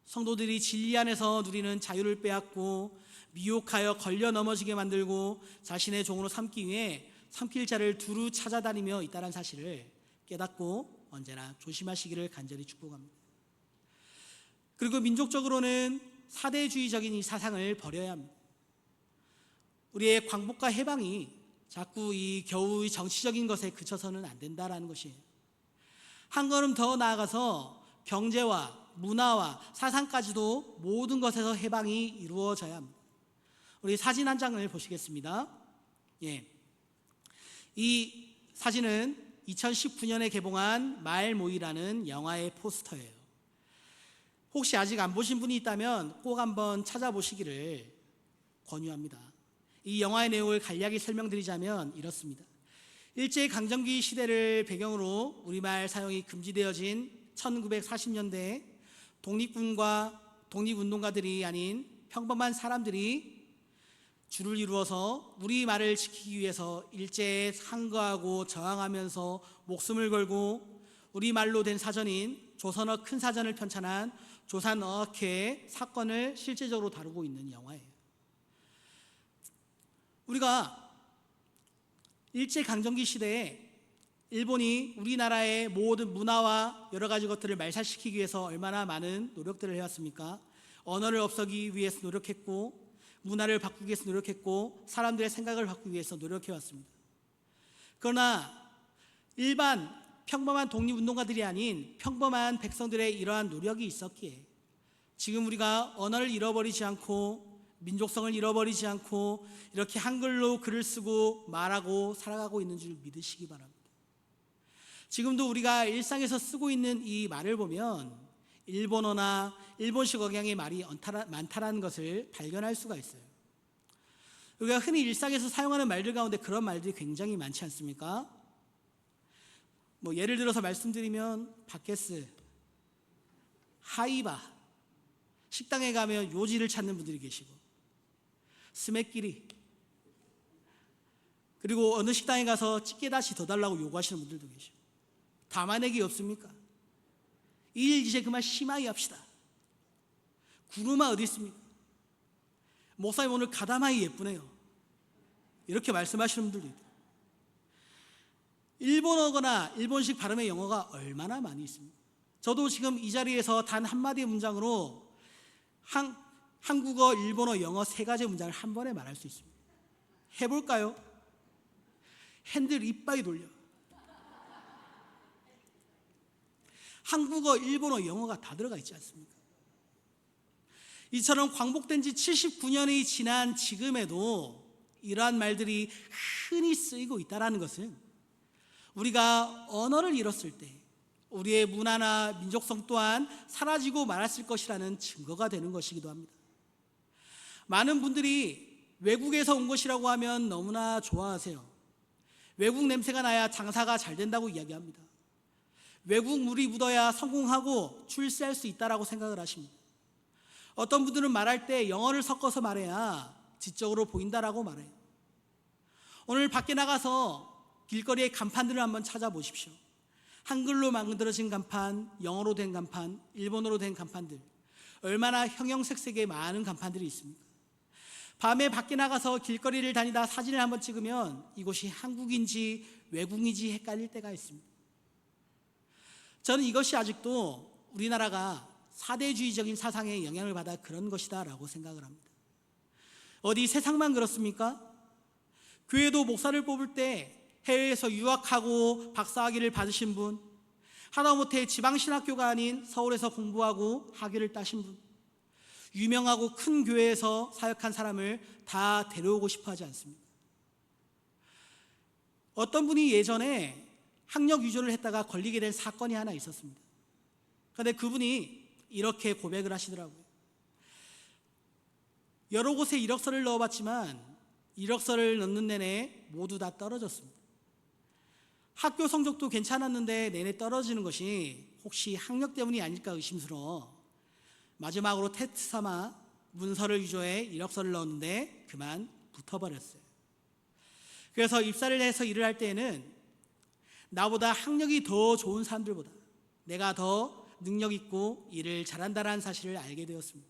성도들이 진리 안에서 누리는 자유를 빼앗고 미혹하여 걸려 넘어지게 만들고 자신의 종으로 삼기 위해 삼킬 자를 두루 찾아다니며 있다는 사실을 깨닫고 언제나 조심하시기를 간절히 축복합니다. 그리고 민족적으로는 사대주의적인 이 사상을 버려야 합니다. 우리의 광복과 해방이 자꾸 이 겨우 정치적인 것에 그쳐서는 안 된다라는 것이에요. 한 걸음 더 나아가서 경제와 문화와 사상까지도 모든 것에서 해방이 이루어져야 합니다. 우리 사진 한 장을 보시겠습니다. 이 사진은 2019년에 개봉한 말모이라는 영화의 포스터예요. 혹시 아직 안 보신 분이 있다면 꼭 한번 찾아보시기를 권유합니다. 이 영화의 내용을 간략히 설명드리자면 이렇습니다. 일제강점기 시대를 배경으로 우리말 사용이 금지되어진 1940년대 독립군과 독립운동가들이 아닌 평범한 사람들이 줄을 이루어서 우리말을 지키기 위해서 일제에 항거하고 저항하면서 목숨을 걸고 우리말로 된 사전인 조선어 큰 사전을 편찬한 조산어학회의 사건을 실제적으로 다루고 있는 영화예요. 우리가 일제강점기 시대에 일본이 우리나라의 모든 문화와 여러 가지 것들을 말살시키기 위해서 얼마나 많은 노력들을 해왔습니까? 언어를 없애기 위해서 노력했고, 문화를 바꾸기 위해서 노력했고, 사람들의 생각을 바꾸기 위해서 노력해왔습니다. 그러나 일반 평범한 독립운동가들이 아닌 평범한 백성들의 이러한 노력이 있었기에 지금 우리가 언어를 잃어버리지 않고 민족성을 잃어버리지 않고 이렇게 한글로 글을 쓰고 말하고 살아가고 있는 줄 믿으시기 바랍니다. 지금도 우리가 일상에서 쓰고 있는 이 말을 보면 일본어나 일본식 억양의 말이 많다는 것을 발견할 수가 있어요. 우리가 흔히 일상에서 사용하는 말들 가운데 그런 말들이 굉장히 많지 않습니까? 예를 들어서 말씀드리면 바케스, 하이바, 식당에 가면 요지를 찾는 분들이 계시고 스매끼리, 그리고 어느 식당에 가서 찌개다시 더 달라고 요구하시는 분들도 계시고 담아내기 없습니까? 이 일 이제 그만 심하게 합시다. 구루마 어디 있습니까? 목사님 오늘 가다마이 예쁘네요. 이렇게 말씀하시는 분들도 있고 일본어거나 일본식 발음의 영어가 얼마나 많이 있습니까? 저도 지금 이 자리에서 단 한마디의 문장으로 한국어, 일본어, 영어 세 가지의 문장을 한 번에 말할 수 있습니다. 해볼까요? 핸들 이빨이 돌려. 한국어, 일본어, 영어가 다 들어가 있지 않습니까? 이처럼 광복된 지 79년이 지난 지금에도 이러한 말들이 흔히 쓰이고 있다는 것은 우리가 언어를 잃었을 때 우리의 문화나 민족성 또한 사라지고 말았을 것이라는 증거가 되는 것이기도 합니다. 많은 분들이 외국에서 온 것이라고 하면 너무나 좋아하세요. 외국 냄새가 나야 장사가 잘 된다고 이야기합니다. 외국 물이 묻어야 성공하고 출세할 수 있다라고 생각을 하십니다. 어떤 분들은 말할 때 영어를 섞어서 말해야 지적으로 보인다라고 말해요. 오늘 밖에 나가서 길거리의 간판들을 한번 찾아보십시오. 한글로 만들어진 간판, 영어로 된 간판, 일본어로 된 간판들, 얼마나 형형색색의 많은 간판들이 있습니까? 밤에 밖에 나가서 길거리를 다니다 사진을 한번 찍으면 이곳이 한국인지 외국인지 헷갈릴 때가 있습니다. 저는 이것이 아직도 우리나라가 사대주의적인 사상의 영향을 받아 그런 것이다 라고 생각을 합니다. 어디 세상만 그렇습니까? 교회도 목사를 뽑을 때 해외에서 유학하고 박사학위를 받으신 분, 하다못해 지방신학교가 아닌 서울에서 공부하고 학위를 따신 분, 유명하고 큰 교회에서 사역한 사람을 다 데려오고 싶어 하지 않습니다. 어떤 분이 예전에 학력 위조를 했다가 걸리게 된 사건이 하나 있었습니다. 그런데 그분이 이렇게 고백을 하시더라고요. 여러 곳에 이력서를 넣어봤지만 이력서를 넣는 내내 모두 다 떨어졌습니다. 학교 성적도 괜찮았는데 내내 떨어지는 것이 혹시 학력 때문이 아닐까 의심스러워 마지막으로 테스트 삼아 문서를 위조해 이력서를 넣었는데 그만 붙어버렸어요. 그래서 입사를 해서 일을 할 때에는 나보다 학력이 더 좋은 사람들보다 내가 더 능력 있고 일을 잘한다는 사실을 알게 되었습니다.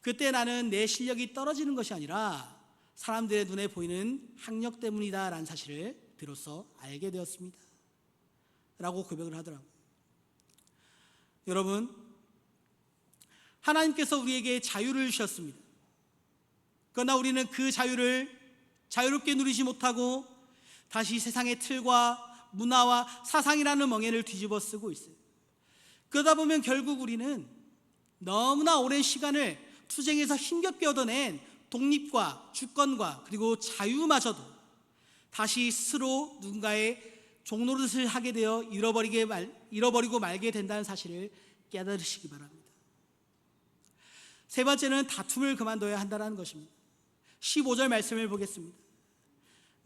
그때 나는 내 실력이 떨어지는 것이 아니라 사람들의 눈에 보이는 학력 때문이다라는 사실을 비로소 알게 되었습니다. 라고 고백을 하더라고요. 여러분, 하나님께서 우리에게 자유를 주셨습니다. 그러나 우리는 그 자유를 자유롭게 누리지 못하고 다시 세상의 틀과 문화와 사상이라는 멍에를 뒤집어 쓰고 있어요. 그러다 보면 결국 우리는 너무나 오랜 시간을 투쟁에서 힘겹게 얻어낸 독립과 주권과 그리고 자유마저도 다시 스스로 누군가의 종노릇을 하게 되어 잃어버리고 말게 된다는 사실을 깨달으시기 바랍니다. 세 번째는 다툼을 그만둬야 한다는 것입니다. 15절 말씀을 보겠습니다.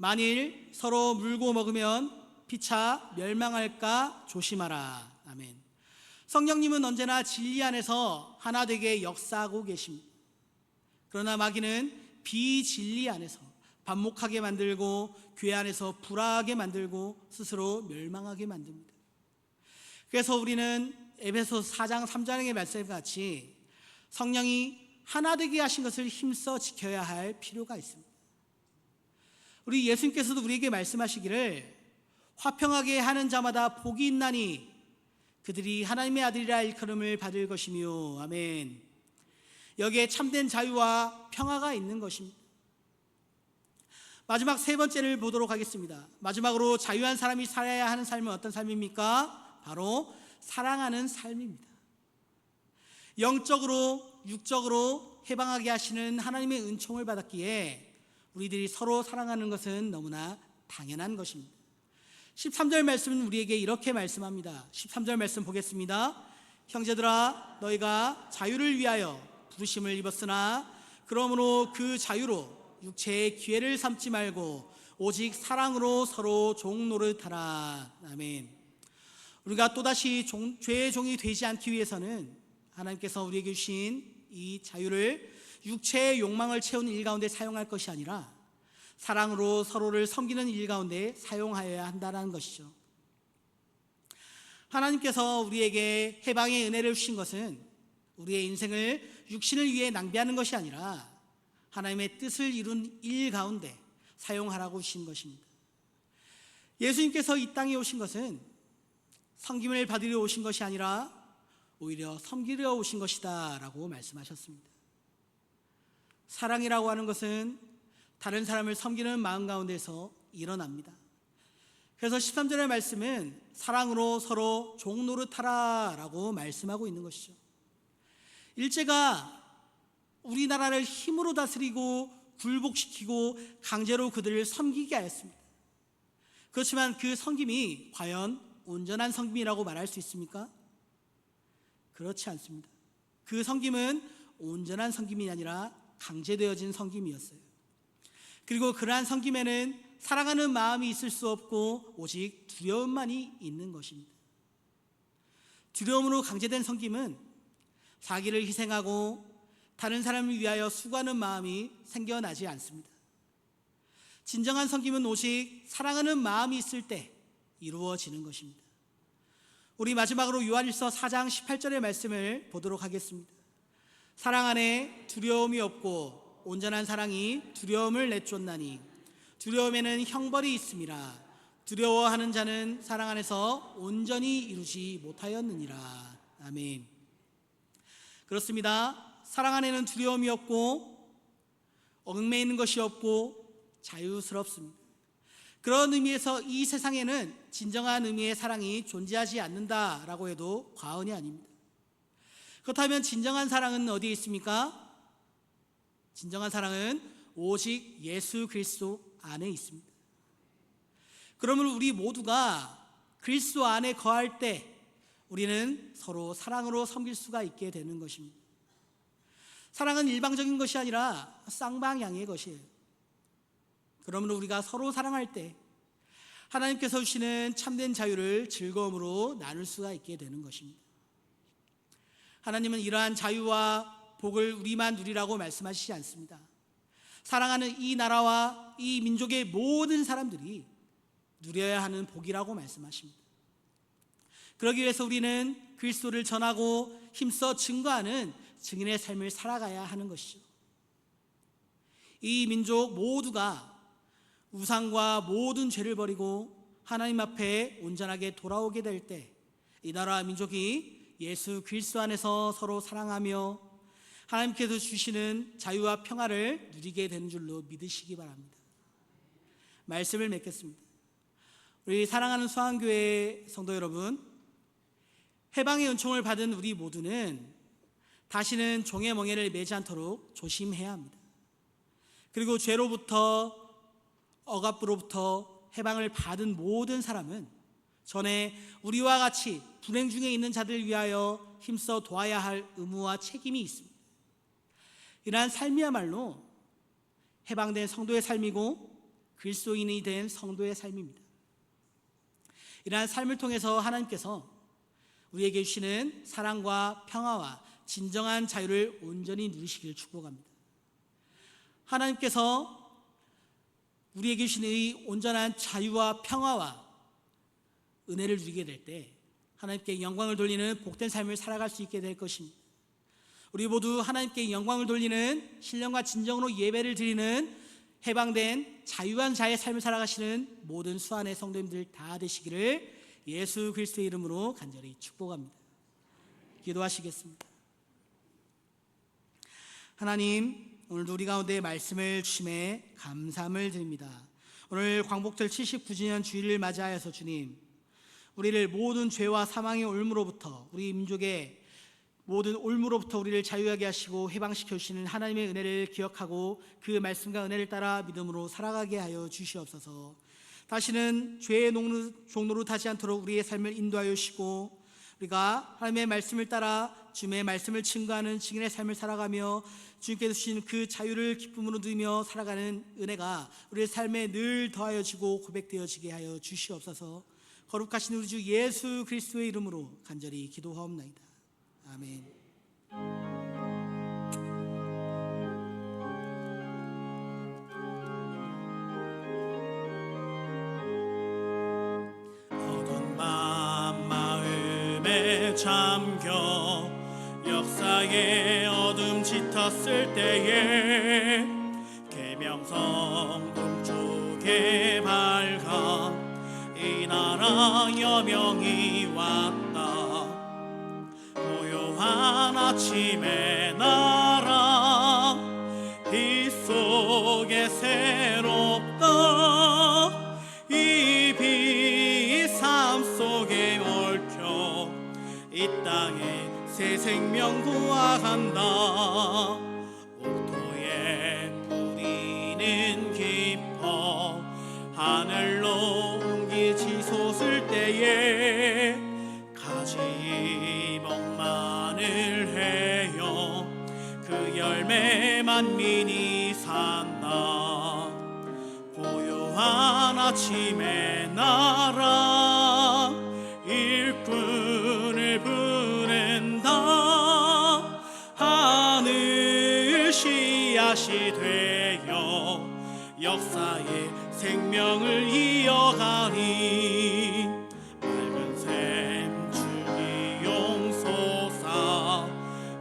만일 서로 물고 먹으면 피차 멸망할까 조심하라. 아멘. 성령님은 언제나 진리 안에서 하나 되게 역사하고 계십니다. 그러나 마귀는 비진리 안에서 반목하게 만들고 교회 안에서 불화하게 만들고 스스로 멸망하게 만듭니다. 그래서 우리는 에베소서 4장 3절의 말씀과 같이 성령이 하나 되게 하신 것을 힘써 지켜야 할 필요가 있습니다. 우리 예수님께서도 우리에게 말씀하시기를 화평하게 하는 자마다 복이 있나니 그들이 하나님의 아들이라 일컬음을 받을 것이며. 아멘. 여기에 참된 자유와 평화가 있는 것입니다. 마지막 세 번째를 보도록 하겠습니다. 마지막으로 자유한 사람이 살아야 하는 삶은 어떤 삶입니까? 바로 사랑하는 삶입니다. 영적으로 육적으로 해방하게 하시는 하나님의 은총을 받았기에 우리들이 서로 사랑하는 것은 너무나 당연한 것입니다. 13절 말씀은 우리에게 이렇게 말씀합니다. 13절 말씀 보겠습니다. 형제들아 너희가 자유를 위하여 부르심을 입었으나 그러므로 그 자유로 육체의 기회를 삼지 말고 오직 사랑으로 서로 종 노릇하라. 아멘. 우리가 또다시 죄의 종이 되지 않기 위해서는 하나님께서 우리에게 주신 이 자유를 육체의 욕망을 채우는 일 가운데 사용할 것이 아니라 사랑으로 서로를 섬기는 일 가운데 사용하여야 한다는 것이죠. 하나님께서 우리에게 해방의 은혜를 주신 것은 우리의 인생을 육신을 위해 낭비하는 것이 아니라 하나님의 뜻을 이룬 일 가운데 사용하라고 주신 것입니다. 예수님께서 이 땅에 오신 것은 섬김을 받으려 오신 것이 아니라 오히려 섬기려 오신 것이다 라고 말씀하셨습니다. 사랑이라고 하는 것은 다른 사람을 섬기는 마음 가운데서 일어납니다. 그래서 13절의 말씀은 사랑으로 서로 종 노릇하라 라고 말씀하고 있는 것이죠. 일제가 우리나라를 힘으로 다스리고 굴복시키고 강제로 그들을 섬기게 하였습니다. 그렇지만 그 섬김이 과연 온전한 섬김이라고 말할 수 있습니까? 그렇지 않습니다. 그 섬김은 온전한 섬김이 아니라 강제되어진 섬김이었어요. 그리고 그러한 섬김에는 사랑하는 마음이 있을 수 없고 오직 두려움만이 있는 것입니다. 두려움으로 강제된 섬김은 자기를 희생하고 다른 사람을 위하여 수고하는 마음이 생겨나지 않습니다. 진정한 섬김은 오직 사랑하는 마음이 있을 때 이루어지는 것입니다. 우리 마지막으로 요한일서 4장 18절의 말씀을 보도록 하겠습니다. 사랑 안에 두려움이 없고 온전한 사랑이 두려움을 내쫓나니 두려움에는 형벌이 있음이라. 두려워하는 자는 사랑 안에서 온전히 이루지 못하였느니라. 아멘. 그렇습니다. 사랑 안에는 두려움이 없고 얽매이는 것이 없고 자유스럽습니다. 그런 의미에서 이 세상에는 진정한 의미의 사랑이 존재하지 않는다라고 해도 과언이 아닙니다. 그렇다면 진정한 사랑은 어디에 있습니까? 진정한 사랑은 오직 예수 그리스도 안에 있습니다. 그러면 우리 모두가 그리스도 안에 거할 때 우리는 서로 사랑으로 섬길 수가 있게 되는 것입니다. 사랑은 일방적인 것이 아니라 쌍방향의 것이에요. 그러면 우리가 서로 사랑할 때 하나님께서 주시는 참된 자유를 즐거움으로 나눌 수가 있게 되는 것입니다. 하나님은 이러한 자유와 복을 우리만 누리라고 말씀하시지 않습니다. 사랑하는 이 나라와 이 민족의 모든 사람들이 누려야 하는 복이라고 말씀하십니다. 그러기 위해서 우리는 그리스도를 전하고 힘써 증거하는 증인의 삶을 살아가야 하는 것이죠. 이 민족 모두가 우상과 모든 죄를 버리고 하나님 앞에 온전하게 돌아오게 될 때 이 나라와 민족이 예수 그리스도 안에서 서로 사랑하며 하나님께서 주시는 자유와 평화를 누리게 되는 줄로 믿으시기 바랍니다. 말씀을 맺겠습니다. 우리 사랑하는 수양교회 성도 여러분, 해방의 은총을 받은 우리 모두는 다시는 종의 멍에를 매지 않도록 조심해야 합니다. 그리고 죄로부터 억압으로부터 해방을 받은 모든 사람은 전에 우리와 같이 불행 중에 있는 자들을 위하여 힘써 도와야 할 의무와 책임이 있습니다. 이러한 삶이야말로 해방된 성도의 삶이고 그리스도인이 된 성도의 삶입니다. 이러한 삶을 통해서 하나님께서 우리에게 주시는 사랑과 평화와 진정한 자유를 온전히 누리시기를 축복합니다. 하나님께서 우리에게 주시는 이 온전한 자유와 평화와 은혜를 누리게 될 때 하나님께 영광을 돌리는 복된 삶을 살아갈 수 있게 될 것입니다. 우리 모두 하나님께 영광을 돌리는 신령과 진정으로 예배를 드리는 해방된 자유한 자의 삶을 살아가시는 모든 수안의 성도님들 다 되시기를 예수 그리스도의 이름으로 간절히 축복합니다. 기도하시겠습니다. 하나님, 오늘도 우리 가운데 말씀을 주심에 감사함을 드립니다. 오늘 광복절 79주년 주일을 맞이하여서 주님, 우리를 모든 죄와 사망의 올무로부터, 우리 민족의 모든 올무로부터 우리를 자유하게 하시고 해방시켜 주시는 하나님의 은혜를 기억하고 그 말씀과 은혜를 따라 믿음으로 살아가게 하여 주시옵소서. 다시는 죄의 종로로 타지 않도록 우리의 삶을 인도하여 주시고, 우리가 하나님의 말씀을 따라 주님의 말씀을 증거하는 증인의 삶을 살아가며 주님께서 주신 그 자유를 기쁨으로 누리며 살아가는 은혜가 우리의 삶에 늘 더하여지고 고백되어지게 하여 주시옵소서. 거룩하신 우리 주 예수 그리스도의 이름으로 간절히 기도하옵나이다. 아멘. 어두운 밤 마음에 잠겨 역사의 어둠 짙었을 때에 계명성 동쪽에 밝아 이 나라 여명이 왔다. 고요한 아침의 나라 빛 속에 새롭다. 이 빛 삶 속에 얽혀 이 땅에 새 생명 부화한다. 옥토에 뿌리는 깊어 하늘로 옮기 치솟을 때에 가지 먹만을 해요. 그 열매 만민이 산다. 고요한 아침의 나라 일꾼을 보낸다. 하늘 씨앗이 되어 역사의 생명을 이어가리. 맑은 샘 줄기 용솟아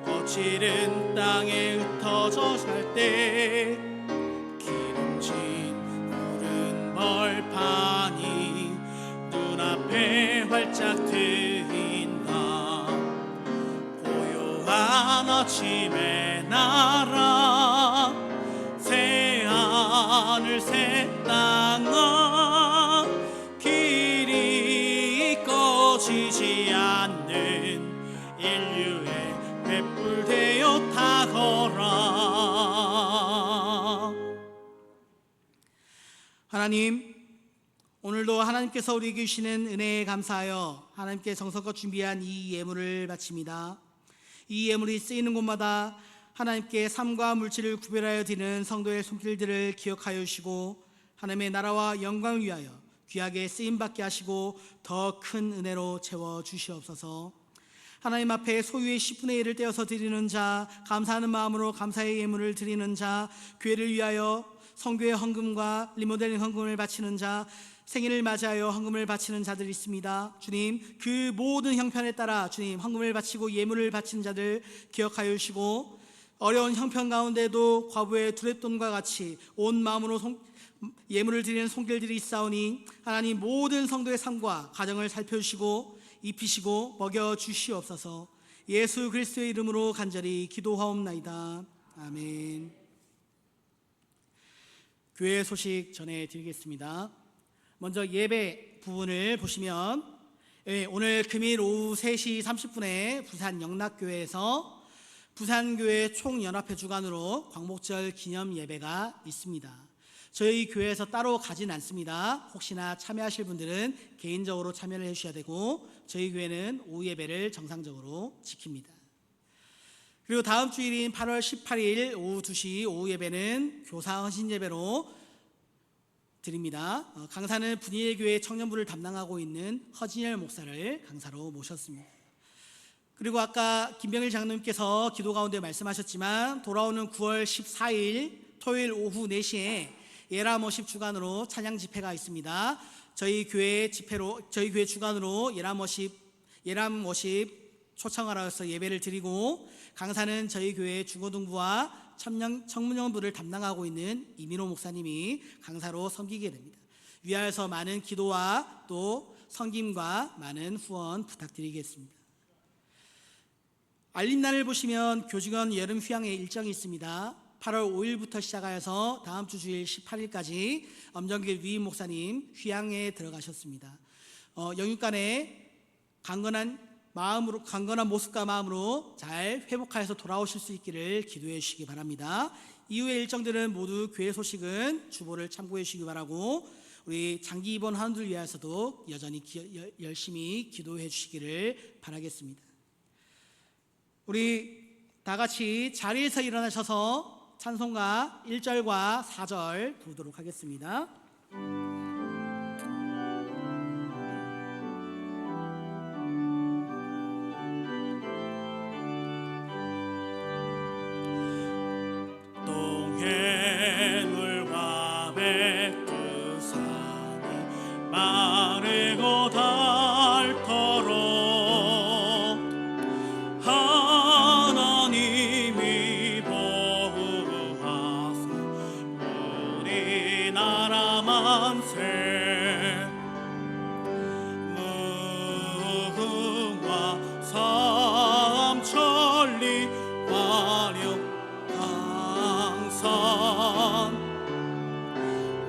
거칠은 땅에 흩어져 살 때 기름진 푸른 벌판이 눈앞에 활짝 트인다. 고요한 아침의 나라 새 하늘 새 땅아 길이 꺼지지 않는 인류의 횃불 되어 타거라. 하나님, 오늘도 하나님께서 우리에게 주시는 은혜에 감사하여 하나님께 정성껏 준비한 이 예물을 바칩니다. 이 예물이 쓰이는 곳마다 하나님께 삶과 물질을 구별하여 드리는 성도의 손길들을 기억하여 주시고 하나님의 나라와 영광을 위하여 귀하게 쓰임받게 하시고 더 큰 은혜로 채워주시옵소서. 하나님 앞에 소유의 10분의 1을 떼어서 드리는 자, 감사하는 마음으로 감사의 예물을 드리는 자, 교회를 위하여 성교의 헌금과 리모델링 헌금을 바치는 자, 생일을 맞이하여 헌금을 바치는 자들이 있습니다. 주님, 그 모든 형편에 따라 주님 헌금을 바치고 예물을 바치는 자들 기억하여 주시고 어려운 형편 가운데도 과부의 두렛돈과 같이 온 마음으로 예물을 드리는 손길들이 있사오니 하나님 모든 성도의 삶과 가정을 살펴주시고 입히시고 먹여주시옵소서. 예수 그리스도의 이름으로 간절히 기도하옵나이다. 아멘. 교회 소식 전해드리겠습니다. 먼저 예배 부분을 보시면 오늘 금일 오후 3시 30분에 부산 영락교회에서 부산교회 총연합회 주관으로 광복절 기념 예배가 있습니다. 저희 교회에서 따로 가진 않습니다. 혹시나 참여하실 분들은 개인적으로 참여를 해주셔야 되고 저희 교회는 오후 예배를 정상적으로 지킵니다. 그리고 다음 주일인 8월 18일 오후 2시 오후 예배는 교사 헌신 예배로 드립니다. 강사는 분이엘교회 청년부를 담당하고 있는 허진열 목사를 강사로 모셨습니다. 그리고 아까 김병일 장로님께서 기도 가운데 말씀하셨지만 돌아오는 9월 14일 토요일 오후 4시에 예람워십 주간으로 찬양 집회가 있습니다. 저희 교회 주간으로 예람워십 초청하러 해서 예배를 드리고, 강사는 저희 교회 중고등부와 청문연부를 담당하고 있는 이민호 목사님이 강사로 섬기게 됩니다. 위하여서 많은 기도와 또 섬김과 많은 후원 부탁드리겠습니다. 알림란을 보시면 교직원 여름 휴양의 일정이 있습니다. 8월 5일부터 시작하여서 다음 주 주일 18일까지 엄정길 위임 목사님 휴양에 들어가셨습니다. 영육간에 강건한 모습과 마음으로 잘 회복하여서 돌아오실 수 있기를 기도해 주시기 바랍니다. 이후의 일정들은 모두 교회 소식은 주보를 참고해 주시기 바라고, 우리 장기 입원 환우들 위해서도 여전히 열심히 기도해 주시기를 바라겠습니다. 우리 다 같이 자리에서 일어나셔서 찬송가 1절과 4절 부르도록 하겠습니다. 동해 물과 백두산이 마르고 닳도록 하나님이 보호하사 우리나라 만세 무궁화 삼천리 화력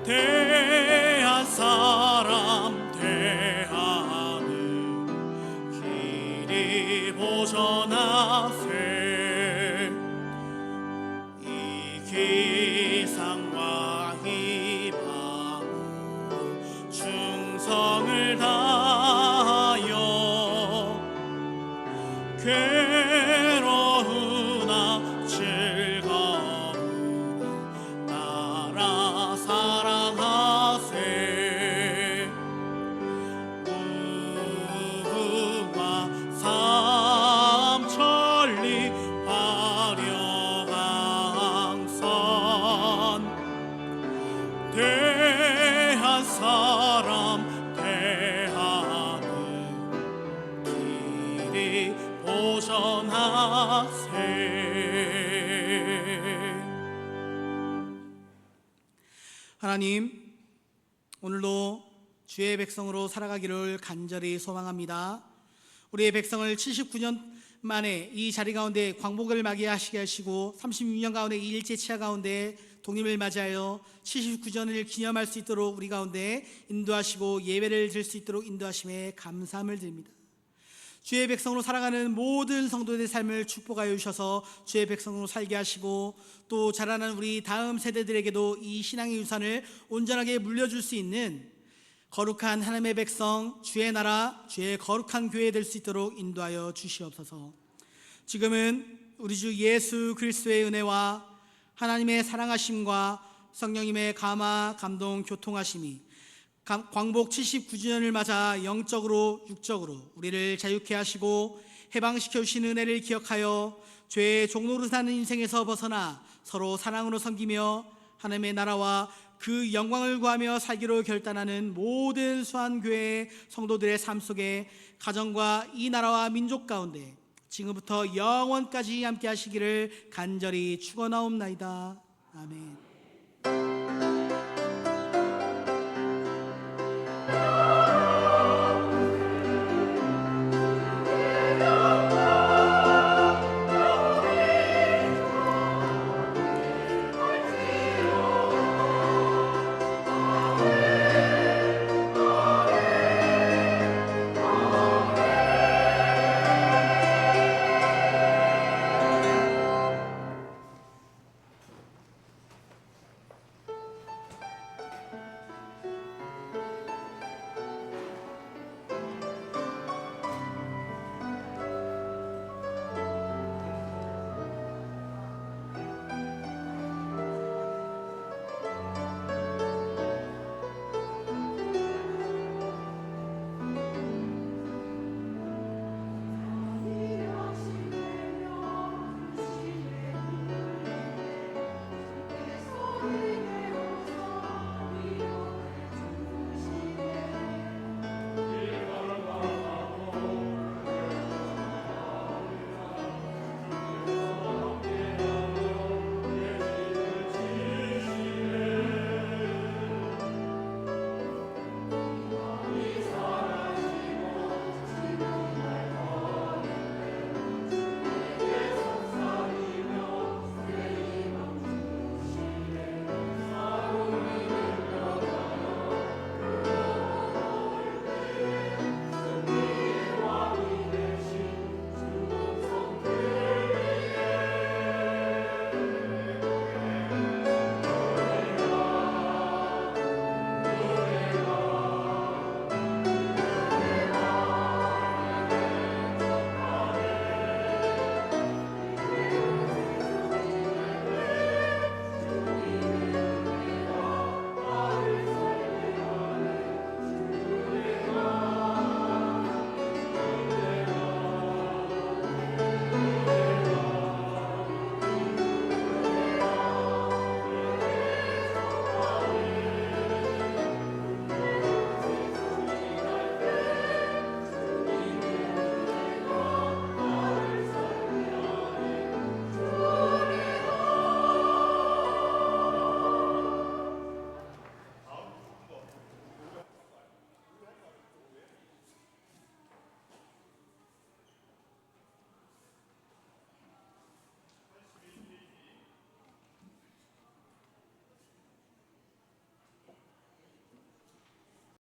대한 사람 대하는 길이 보전하세 이 기상과 희망으로 충성을 다하여 괴로우나 즐거우나 나라 사랑하세 무궁화 삼천리 화려강산 대한 사람 대하는 길이 보전하세. 하나님, 오늘도 주의 백성으로 살아가기를 간절히 소망합니다. 우리의 백성을 79년 만에 이 자리 가운데 광복을 맞이하시게 하시고 36년 가운데 이 일제치하 가운데 독립을 맞이하여 79주년을 기념할 수 있도록 우리 가운데 인도하시고 예배를 드릴 수 있도록 인도하심에 감사함을 드립니다. 주의 백성으로 살아가는 모든 성도들의 삶을 축복하여 주셔서 주의 백성으로 살게 하시고, 또 자라난 우리 다음 세대들에게도 이 신앙의 유산을 온전하게 물려줄 수 있는 거룩한 하나님의 백성, 주의 나라, 주의 거룩한 교회 될 수 있도록 인도하여 주시옵소서. 지금은 우리 주 예수 그리스도의 은혜와 하나님의 사랑하심과 성령님의 감화, 감동, 교통하심이 광복 79주년을 맞아 영적으로 육적으로 우리를 자유케 하시고 해방시켜 주신 은혜를 기억하여 죄의 종로로 사는 인생에서 벗어나 서로 사랑으로 섬기며 하나님의 나라와 그 영광을 구하며 살기로 결단하는 모든 수한교회 성도들의 삶 속에 가정과 이 나라와 민족 가운데 지금부터 영원까지 함께 하시기를 간절히 축원하옵나이다. 아멘.